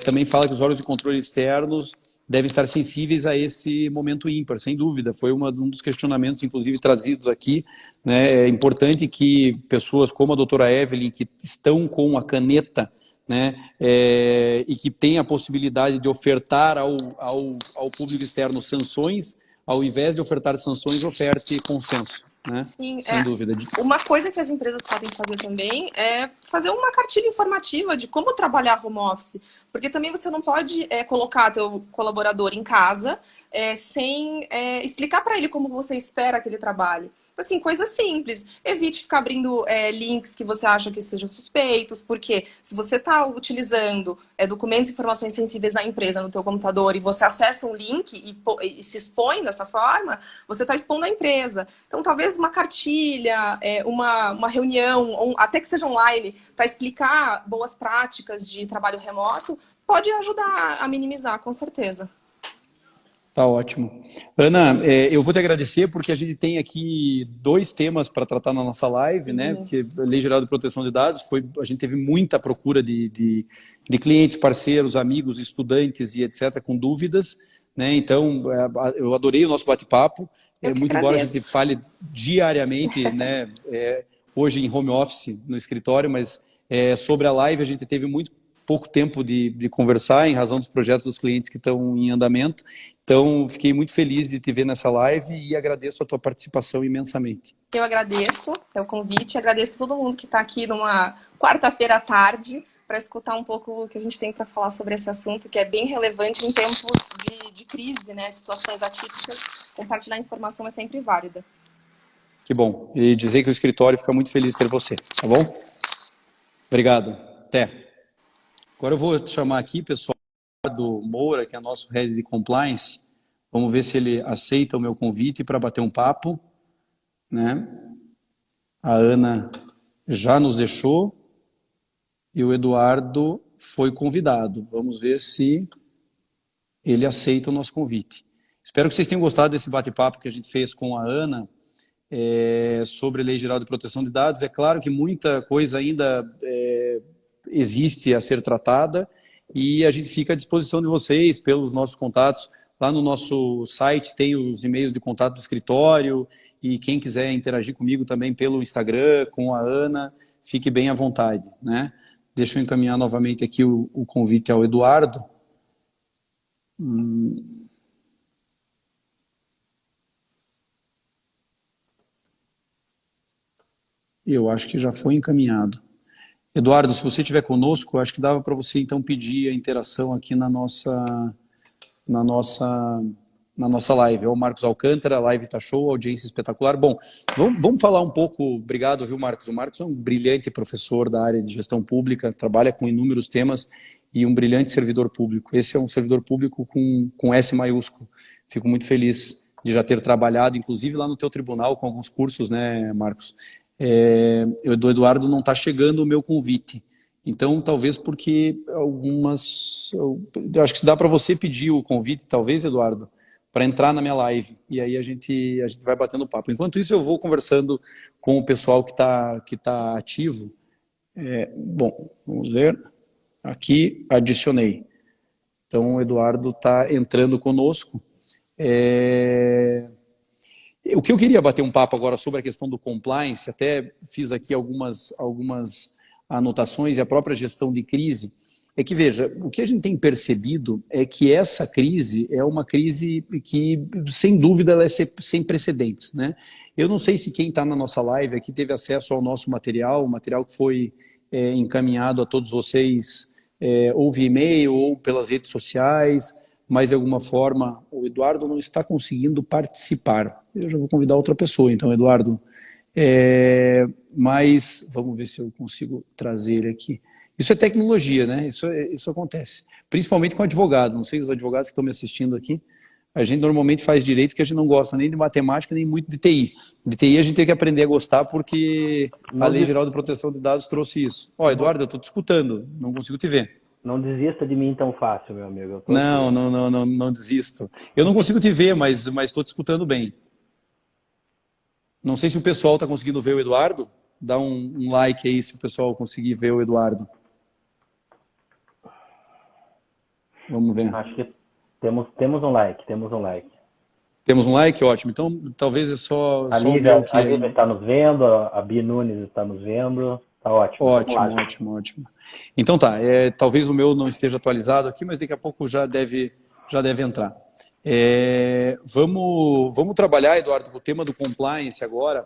também fala que os órgãos de controle externos devem estar sensíveis a esse momento ímpar, sem dúvida. Foi um dos questionamentos, inclusive, trazidos aqui. Né? É importante que pessoas como a doutora Evelyn, que estão com a caneta, né, e que têm a possibilidade de ofertar ao público externo sanções, ao invés de ofertar sanções, oferte consenso. Né? Sim, sem dúvida. Uma coisa que as empresas podem fazer também é fazer uma cartilha informativa de como trabalhar home office, porque também você não pode colocar teu colaborador em casa sem explicar para ele como você espera que ele trabalhe. Assim, coisas simples. Evite ficar abrindo links que você acha que sejam suspeitos, porque se você está utilizando documentos e informações sensíveis na empresa, no teu computador, e você acessa um link e se expõe dessa forma, você está expondo a empresa. Então, talvez uma cartilha, uma reunião, até que seja online, para explicar boas práticas de trabalho remoto, pode ajudar a minimizar, com certeza. Tá ótimo. Ana, eu vou te agradecer porque a gente tem aqui 2 temas para tratar na nossa live, né? Porque a Lei Geral de Proteção de Dados, a gente teve muita procura de clientes, parceiros, amigos, estudantes e etc. com dúvidas, né? Então, eu adorei o nosso bate-papo. Muito embora a gente fale diariamente, né? Hoje em home office, no escritório, mas sobre a live a gente teve muito pouco tempo de conversar em razão dos projetos dos clientes que estão em andamento. Então, fiquei muito feliz de te ver nessa live e agradeço a tua participação imensamente. Eu agradeço o convite, agradeço todo mundo que está aqui numa quarta-feira à tarde para escutar um pouco o que a gente tem para falar sobre esse assunto, que é bem relevante em tempos de crise, né? Situações atípicas. Compartilhar informação é sempre válida. Que bom. E dizer que o escritório fica muito feliz de ter você, tá bom? Obrigado. Até. Agora eu vou chamar aqui, pessoal, do Moura, que é nosso head de compliance. Vamos ver se ele aceita o meu convite para bater um papo. Né? A Ana já nos deixou e o Eduardo foi convidado. Vamos ver se ele aceita o nosso convite. Espero que vocês tenham gostado desse bate-papo que a gente fez com a Ana sobre a Lei Geral de Proteção de Dados. É claro que muita coisa ainda existe a ser tratada e a gente fica à disposição de vocês pelos nossos contatos. Lá no nosso site tem os e-mails de contato do escritório e quem quiser interagir comigo também pelo Instagram, com a Ana, fique bem à vontade. Né? Deixa eu encaminhar novamente aqui o convite ao Eduardo. Eu acho que já foi encaminhado. Eduardo, se você estiver conosco, acho que dava para você então pedir a interação aqui na nossa live. É o Marcos Alcântara, a live está show, audiência espetacular. Bom, vamos falar um pouco, obrigado, viu, Marcos? O Marcos é um brilhante professor da área de gestão pública, trabalha com inúmeros temas e um brilhante servidor público. Esse é um servidor público com S maiúsculo. Fico muito feliz de já ter trabalhado, inclusive lá no teu tribunal, com alguns cursos, né, Marcos? Do Eduardo não está chegando o meu convite. Então, talvez porque algumas... Eu acho que dá para você pedir o convite, talvez, Eduardo, para entrar na minha live. E aí a gente vai batendo papo. Enquanto isso, eu vou conversando com o pessoal que tá ativo. Bom, vamos ver. Aqui, adicionei. Então, o Eduardo está entrando conosco. O que eu queria bater um papo agora sobre a questão do compliance, até fiz aqui algumas anotações e a própria gestão de crise, é que, veja, o que a gente tem percebido é que essa crise é uma crise que, sem dúvida, ela é sem precedentes, né? Eu não sei se quem está na nossa live aqui teve acesso ao nosso material, o material que foi encaminhado a todos vocês, ou via e-mail ou pelas redes sociais, mas de alguma forma o Eduardo não está conseguindo participar. Eu já vou convidar outra pessoa, então, Eduardo. Mas vamos ver se eu consigo trazer ele aqui. Isso é tecnologia, né? Isso acontece. Principalmente com advogados. Não sei os advogados que estão me assistindo aqui. A gente normalmente faz direito que a gente não gosta nem de matemática, nem muito de TI. De TI a gente tem que aprender a gostar porque a Lei Geral de Proteção de Dados trouxe isso. Ó, Eduardo, eu estou te escutando, não consigo te ver. Não desista de mim tão fácil, meu amigo. Não desisto. Eu não consigo te ver, mas estou te escutando bem. Não sei se o pessoal está conseguindo ver o Eduardo. Dá um like aí se o pessoal conseguir ver o Eduardo. Vamos ver. Acho que temos um like, Temos um like? Ótimo. Então, talvez é só a Lívia está nos vendo, a Bia Nunes está nos vendo. Tá ótimo. Ótimo. Então tá, talvez o meu não esteja atualizado aqui, mas daqui a pouco já deve entrar. Vamos trabalhar, Eduardo, com o tema do compliance agora,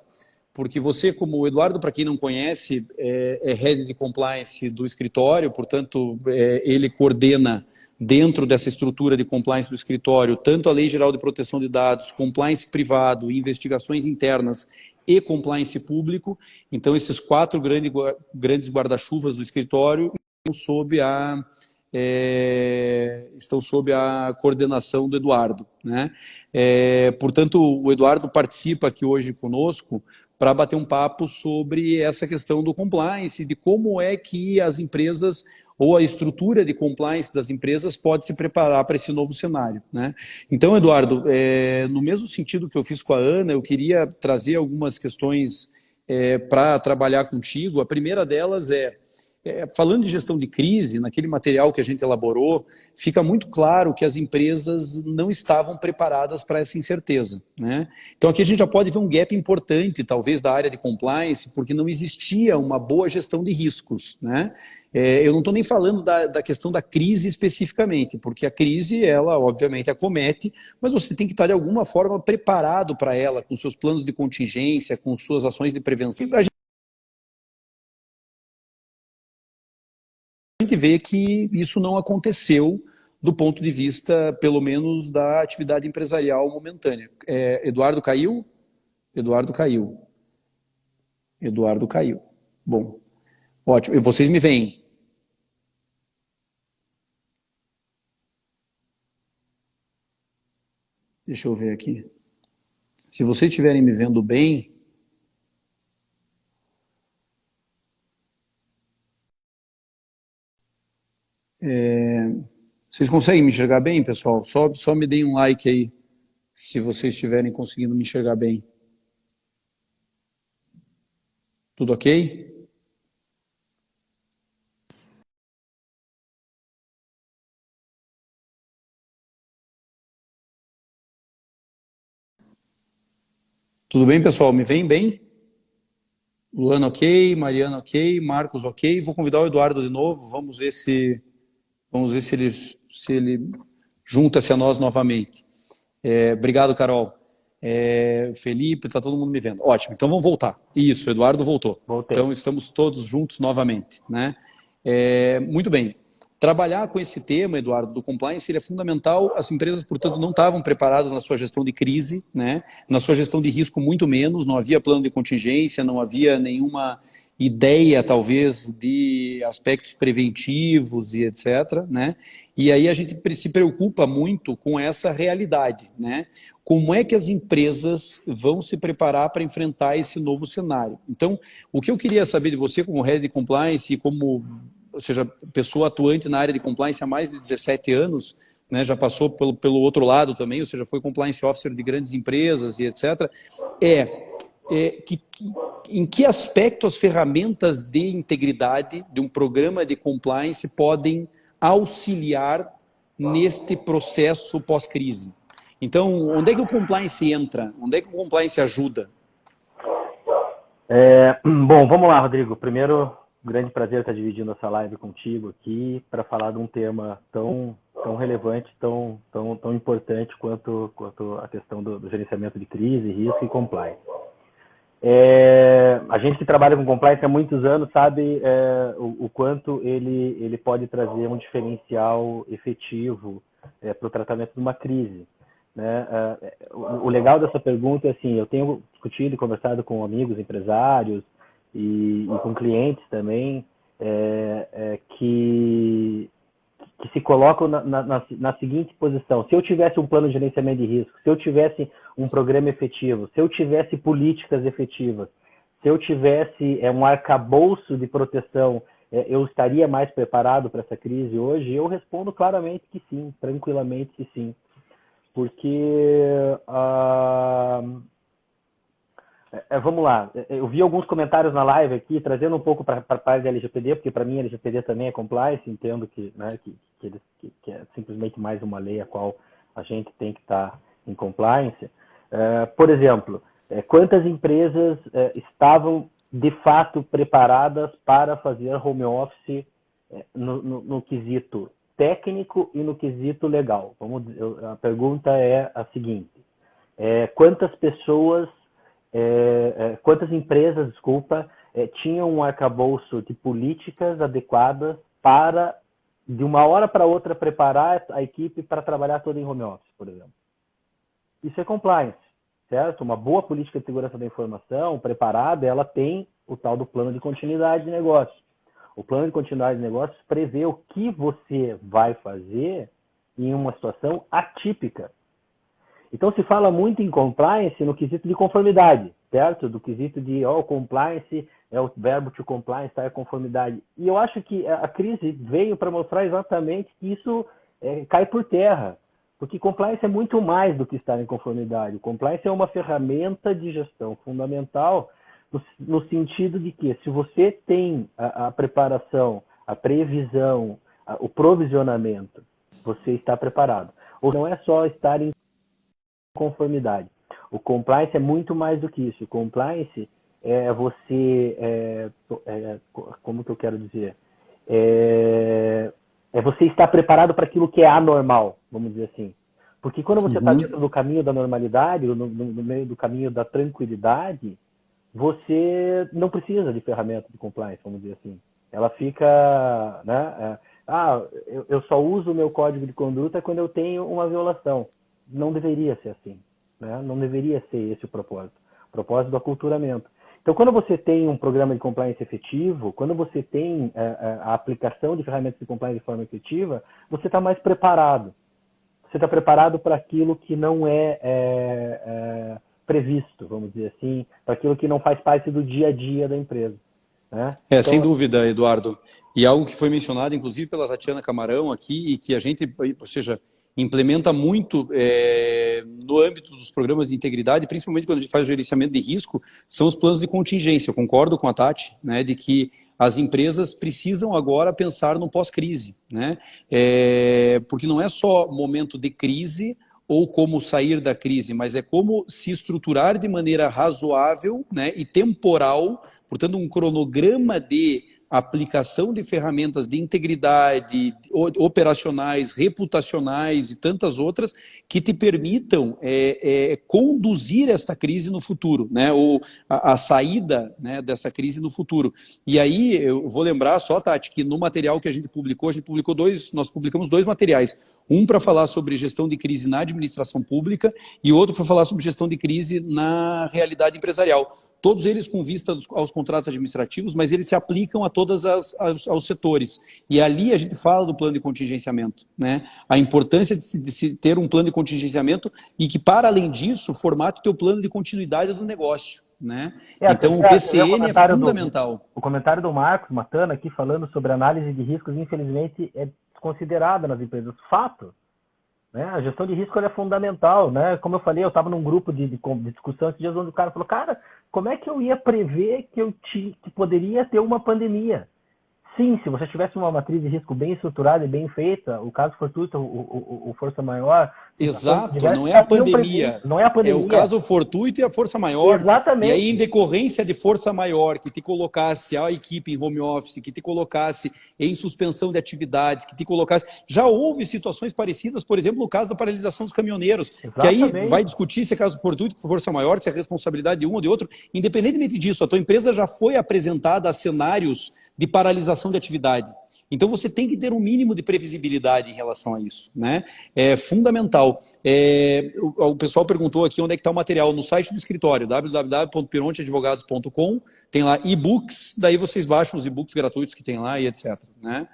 porque você, como o Eduardo, para quem não conhece, é Head de Compliance do escritório, portanto, ele coordena dentro dessa estrutura de compliance do escritório tanto a Lei Geral de Proteção de Dados, compliance privado, investigações internas e compliance público. Então, esses 4 grandes guarda-chuvas do escritório estão sob a coordenação do Eduardo, né? Portanto, o Eduardo participa aqui hoje conosco para bater um papo sobre essa questão do compliance, de como é que as empresas ou a estrutura de compliance das empresas pode se preparar para esse novo cenário, né? Então, Eduardo, no mesmo sentido que eu fiz com a Ana, eu queria trazer algumas questões para trabalhar contigo. A primeira delas falando de gestão de crise, naquele material que a gente elaborou, fica muito claro que as empresas não estavam preparadas para essa incerteza, né? Então aqui a gente já pode ver um gap importante, talvez, da área de compliance, porque não existia uma boa gestão de riscos, né? Eu não estou nem falando da questão da crise especificamente, porque a crise, ela obviamente acomete, mas você tem que estar de alguma forma preparado para ela, com seus planos de contingência, com suas ações de prevenção. A gente vê que isso não aconteceu do ponto de vista, pelo menos, da atividade empresarial momentânea. Eduardo caiu? Eduardo caiu. Bom, ótimo. E vocês me veem? Deixa eu ver aqui. Se vocês estiverem me vendo bem... Vocês conseguem me enxergar bem, pessoal? Só me deem um like aí, se vocês estiverem conseguindo me enxergar bem. Tudo ok? Tudo bem, pessoal? Me veem bem? Luana ok, Mariana ok, Marcos ok. Vou convidar o Eduardo de novo, vamos ver se ele junta-se a nós novamente. Obrigado, Carol. Felipe, está todo mundo me vendo. Ótimo, então vamos voltar. Isso, o Eduardo voltou. Voltei. Então estamos todos juntos novamente, né? Muito bem. Trabalhar com esse tema, Eduardo, do compliance, ele é fundamental. As empresas, portanto, não estavam preparadas na sua gestão de crise, né? Na sua gestão de risco, muito menos. Não havia plano de contingência, não havia nenhuma ideia, talvez, de aspectos preventivos e etc., né? E aí a gente se preocupa muito com essa realidade, né? Como é que as empresas vão se preparar para enfrentar esse novo cenário? Então, o que eu queria saber de você como Head de Compliance e como ou seja, pessoa atuante na área de compliance há mais de 17 anos, né, já passou pelo outro lado também, ou seja, foi compliance officer de grandes empresas e etc., em que aspecto as ferramentas de integridade de um programa de compliance podem auxiliar neste processo pós-crise? Então, onde é que o compliance entra? Onde é que o compliance ajuda? Bom, vamos lá, Rodrigo. Primeiro, grande prazer estar dividindo essa live contigo aqui para falar de um tema tão relevante, tão importante quanto a questão do gerenciamento de crise, risco e compliance. A gente que trabalha com compliance há muitos anos sabe o quanto ele pode trazer um diferencial efetivo para o tratamento de uma crise, né? O legal dessa pergunta é assim, eu tenho discutido e conversado com amigos empresários e com clientes também que se colocam na seguinte posição: se eu tivesse um plano de gerenciamento de risco, se eu tivesse um programa efetivo, se eu tivesse políticas efetivas, se eu tivesse um arcabouço de proteção, eu estaria mais preparado para essa crise hoje? Eu respondo claramente que sim, tranquilamente que sim. Porque, vamos lá, eu vi alguns comentários na live aqui, trazendo um pouco para a parte da LGPD, porque para mim a LGPD também é compliance, entendo que é simplesmente mais uma lei a qual a gente tem que estar em compliance. Por exemplo, quantas empresas estavam de fato preparadas para fazer home office no quesito técnico e no quesito legal? A pergunta é a seguinte: quantas empresas, tinham um arcabouço de políticas adequadas para, de uma hora para outra, preparar a equipe para trabalhar toda em home office, por exemplo? Isso é compliance, certo? Uma boa política de segurança da informação preparada, ela tem o tal do plano de continuidade de negócio. O plano de continuidade de negócios prevê o que você vai fazer em uma situação atípica. Então, se fala muito em compliance no quesito de conformidade, certo? Do quesito de, compliance, o verbo to compliance, está em conformidade. E eu acho que a crise veio para mostrar exatamente que isso cai por terra. Porque compliance é muito mais do que estar em conformidade. O compliance é uma ferramenta de gestão fundamental no sentido de que, se você tem a preparação, a previsão, o provisionamento, você está preparado. Ou não é só estar em conformidade. O compliance é muito mais do que isso. O compliance é você, como que eu quero dizer? É você estar preparado para aquilo que é anormal, vamos dizer assim. Porque quando você está dentro do caminho da normalidade, no meio do caminho da tranquilidade, você não precisa de ferramenta de compliance, vamos dizer assim. Ela fica, né? Eu só uso o meu código de conduta quando eu tenho uma violação. Não deveria ser assim, né? Não deveria ser esse o propósito do aculturamento. Então, quando você tem um programa de compliance efetivo, quando você tem a aplicação de ferramentas de compliance de forma efetiva, você está mais preparado. Você está preparado para aquilo que não é previsto, vamos dizer assim, para aquilo que não faz parte do dia a dia da empresa, né? Então, sem dúvida, Eduardo. E algo que foi mencionado, inclusive, pela Tatiana Camarão aqui, e que a gente, ou seja, implementa muito no âmbito dos programas de integridade, principalmente quando a gente faz o gerenciamento de risco, são os planos de contingência. Eu concordo com a Tati, né, de que as empresas precisam agora pensar no pós-crise, né? Porque não é só momento de crise ou como sair da crise, mas é como se estruturar de maneira razoável, né, e temporal, portanto, um cronograma de aplicação de ferramentas de integridade, operacionais, reputacionais e tantas outras que te permitam conduzir esta crise no futuro, né? Ou a saída, né, dessa crise no futuro. E aí eu vou lembrar só, Tati, que no material que a gente publicou nós publicamos 2 materiais. Um para falar sobre gestão de crise na administração pública e outro para falar sobre gestão de crise na realidade empresarial. todos eles com vista aos contratos administrativos, mas eles se aplicam a todos aos setores. E ali a gente fala do plano de contingenciamento, né? A importância de se ter um plano de contingenciamento e que, para além disso, formate o teu plano de continuidade do negócio, né? Então, o PCN é fundamental. O comentário do Marcos Matana aqui falando sobre análise de riscos, infelizmente, é desconsiderada nas empresas. Fato. Né? A gestão de risco é fundamental, né? Como eu falei, eu estava num grupo de discussão esses dias onde o cara falou, cara, como é que eu ia prever que poderia ter uma pandemia? Sim, se você tivesse uma matriz de risco bem estruturada e bem feita, o caso fortuito, o força maior... Exato, não é a pandemia. Não é a pandemia. É o caso fortuito e a força maior. Exatamente. E aí, em decorrência de força maior, que te colocasse a equipe em home office, que te colocasse em suspensão de atividades, que te colocasse... Já houve situações parecidas, por exemplo, no caso da paralisação dos caminhoneiros, Exatamente. que aí vai discutir se é caso fortuito, força maior, se é responsabilidade de um ou de outro. Independentemente disso, a tua empresa já foi apresentada a cenários de paralisação de atividade. Então, você tem que ter um mínimo de previsibilidade em relação a isso, né? É fundamental. O pessoal perguntou aqui onde é que está o material. No site do escritório, www.pironteadvogados.com, tem lá e-books, daí vocês baixam os e-books gratuitos que tem lá e etc, né?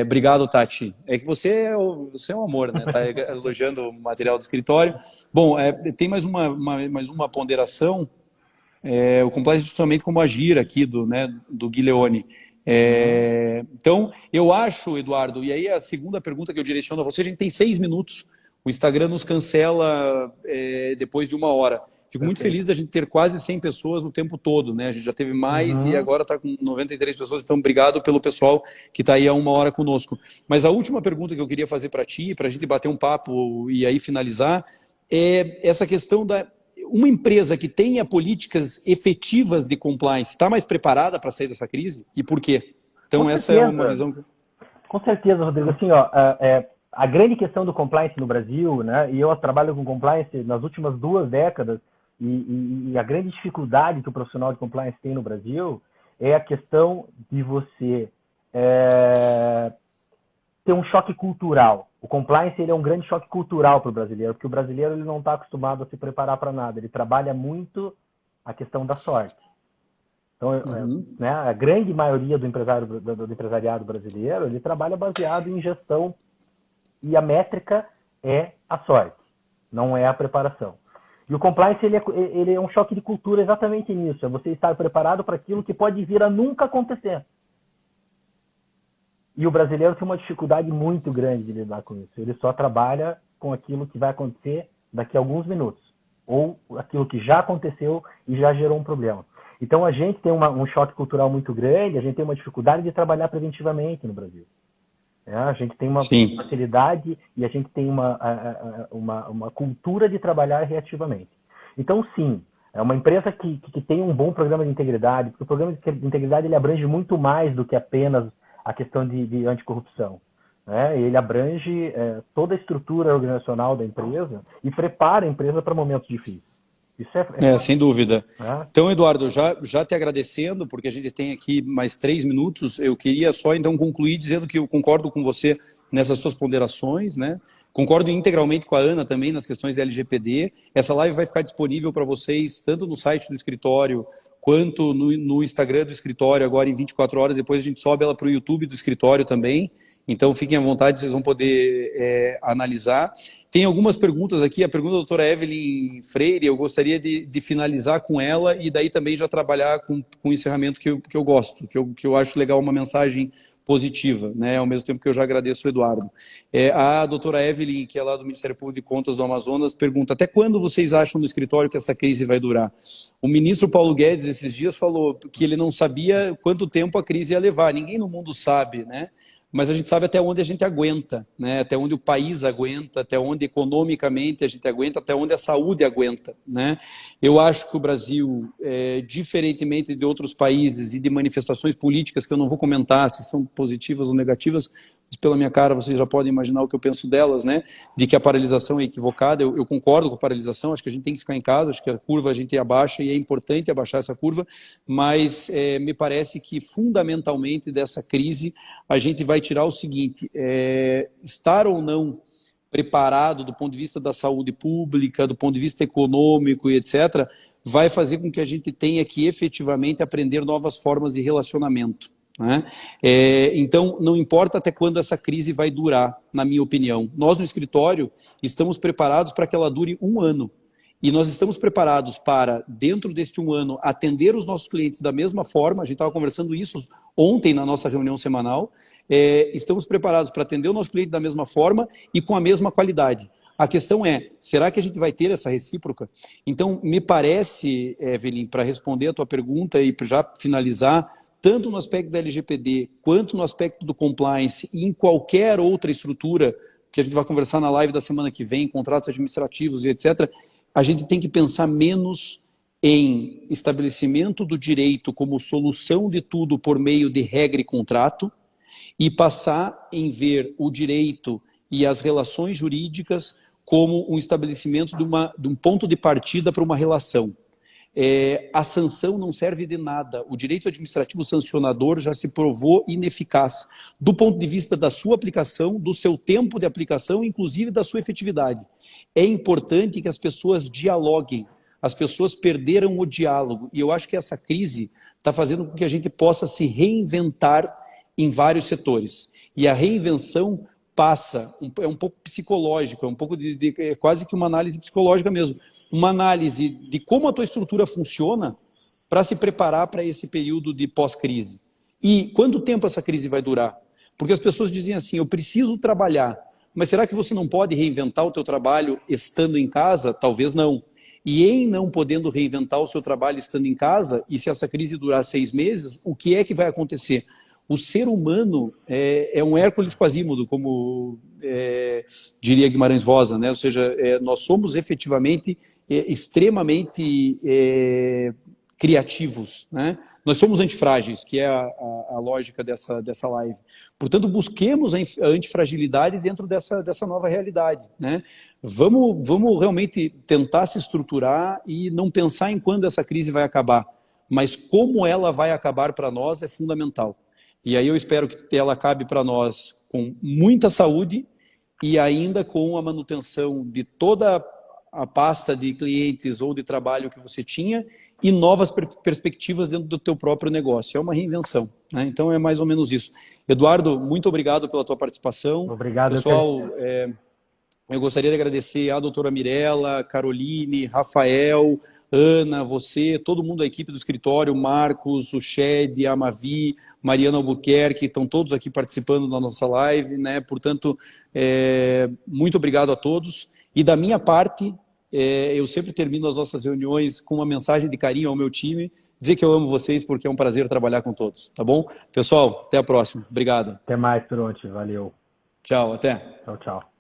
Obrigado, Tati. É que você é um amor, né? Tá elogiando o material do escritório. Bom, tem mais uma ponderação. O compliance institucionalmente como agir aqui do Guileone. Então, eu acho, Eduardo, e aí a segunda pergunta que eu direciono a você, a gente tem 6 minutos, o Instagram nos cancela depois de 1 hora. Fico muito feliz da gente ter quase 100 pessoas o tempo todo, né? A gente já teve mais e agora está com 93 pessoas, então obrigado pelo pessoal que está aí há 1 hora conosco. Mas a última pergunta que eu queria fazer para ti, para a gente bater um papo e aí finalizar, é essa questão da... Uma empresa que tenha políticas efetivas de compliance está mais preparada para sair dessa crise? E por quê? Então, essa é uma visão... Com certeza, Rodrigo. Assim, a grande questão do compliance no Brasil, né, e eu trabalho com compliance nas últimas 2 décadas, e a grande dificuldade que o profissional de compliance tem no Brasil é a questão de você ter um choque cultural. O compliance ele é um grande choque cultural para o brasileiro, porque o brasileiro ele não está acostumado a se preparar para nada. Ele trabalha muito a questão da sorte. Então, né, a grande maioria do empresariado brasileiro, ele trabalha baseado em gestão e a métrica é a sorte, não é a preparação. E o compliance ele é um choque de cultura exatamente nisso. É você estar preparado para aquilo que pode vir a nunca acontecer. E o brasileiro tem uma dificuldade muito grande de lidar com isso. Ele só trabalha com aquilo que vai acontecer daqui a alguns minutos. Ou aquilo que já aconteceu e já gerou um problema. Então a gente tem um choque cultural muito grande, a gente tem uma dificuldade de trabalhar preventivamente no Brasil. A gente tem uma facilidade e a gente tem uma cultura de trabalhar reativamente. Então sim, é uma empresa que tem um bom programa de integridade, porque o programa de integridade ele abrange muito mais do que apenas a questão de anticorrupção. Né? Ele abrange toda a estrutura organizacional da empresa e prepara a empresa para momentos difíceis. Isso sem dúvida. Então, Eduardo, já te agradecendo, porque a gente tem aqui mais 3 minutos, eu queria só então concluir dizendo que eu concordo com você nessas suas ponderações, né? Concordo integralmente com a Ana também nas questões da LGPD. Essa live vai ficar disponível para vocês tanto no site do escritório quanto no Instagram do escritório agora em 24 horas. Depois a gente sobe ela para o YouTube do escritório também. Então fiquem à vontade, vocês vão poder analisar. Tem algumas perguntas aqui. A pergunta da doutora Evelyn Freire, eu gostaria de finalizar com ela e daí também já trabalhar com o encerramento que eu gosto, que eu acho legal, uma mensagem positiva, né? Ao mesmo tempo que eu já agradeço o Eduardo. A doutora Evelyn, que é lá do Ministério Público de Contas do Amazonas, pergunta: até quando vocês acham no escritório que essa crise vai durar? O ministro Paulo Guedes, esses dias, falou que ele não sabia quanto tempo a crise ia levar. Ninguém no mundo sabe, né? Mas a gente sabe até onde a gente aguenta, né? Até onde o país aguenta, até onde economicamente a gente aguenta, até onde a saúde aguenta, né? Eu acho que o Brasil, diferentemente de outros países e de manifestações políticas que eu não vou comentar se são positivas ou negativas, pela minha cara vocês já podem imaginar o que eu penso delas, né? De que a paralisação é equivocada. Eu concordo com a paralisação, acho que a gente tem que ficar em casa, acho que a curva a gente abaixa e é importante abaixar essa curva, mas me parece que fundamentalmente dessa crise a gente vai tirar o seguinte: estar ou não preparado do ponto de vista da saúde pública, do ponto de vista econômico e etc., vai fazer com que a gente tenha que efetivamente aprender novas formas de relacionamento, né? Então, não importa até quando essa crise vai durar, na minha opinião. Nós, no escritório, estamos preparados para que ela dure 1 ano. E nós estamos preparados para, dentro deste 1 ano, atender os nossos clientes da mesma forma. A gente estava conversando isso ontem na nossa reunião semanal. Estamos preparados para atender o nosso cliente da mesma forma e com a mesma qualidade. A questão é, será que a gente vai ter essa recíproca? Então, me parece, Evelyn, para responder a tua pergunta e para já finalizar, tanto no aspecto da LGPD, quanto no aspecto do compliance e em qualquer outra estrutura, que a gente vai conversar na live da semana que vem, contratos administrativos e etc., a gente tem que pensar menos em estabelecimento do direito como solução de tudo por meio de regra e contrato e passar em ver o direito e as relações jurídicas como um estabelecimento de um ponto de partida para uma relação. A sanção não serve de nada. O direito administrativo sancionador já se provou ineficaz do ponto de vista da sua aplicação, do seu tempo de aplicação, inclusive da sua efetividade. É importante que as pessoas dialoguem. As pessoas perderam o diálogo. E eu acho que essa crise está fazendo com que a gente possa se reinventar em vários setores. E a reinvenção passa, é um pouco psicológico, é um pouco é quase que uma análise psicológica mesmo, uma análise de como a tua estrutura funciona para se preparar para esse período de pós-crise. E quanto tempo essa crise vai durar? Porque as pessoas dizem assim, eu preciso trabalhar, mas será que você não pode reinventar o teu trabalho estando em casa? Talvez não. E em não podendo reinventar o seu trabalho estando em casa, e se essa crise durar 6 meses, o que é que vai acontecer? O ser humano é um Hércules Quasímodo, como diria Guimarães Rosa, né? Ou seja, nós somos efetivamente extremamente criativos, né? Nós somos antifrágeis, que é a lógica dessa live. Portanto, busquemos a antifragilidade dentro dessa nova realidade, né? Vamos realmente tentar se estruturar e não pensar em quando essa crise vai acabar, mas como ela vai acabar para nós é fundamental. E aí eu espero que ela acabe para nós com muita saúde e ainda com a manutenção de toda a pasta de clientes ou de trabalho que você tinha e novas perspectivas dentro do teu próprio negócio. É uma reinvenção, né? Então é mais ou menos isso. Eduardo, muito obrigado pela tua participação. Obrigado. Pessoal, eu gostaria de agradecer a doutora Mirella, Caroline, Rafael, Ana, você, todo mundo da equipe do escritório, Marcos, o Shed, a Mavi, Mariana Albuquerque, estão todos aqui participando da nossa live, né? Portanto, muito obrigado a todos. E da minha parte, eu sempre termino as nossas reuniões com uma mensagem de carinho ao meu time, dizer que eu amo vocês porque é um prazer trabalhar com todos, tá bom? Pessoal, até a próxima. Obrigado. Até mais, Toronto. Valeu. Tchau, até. Tchau, tchau.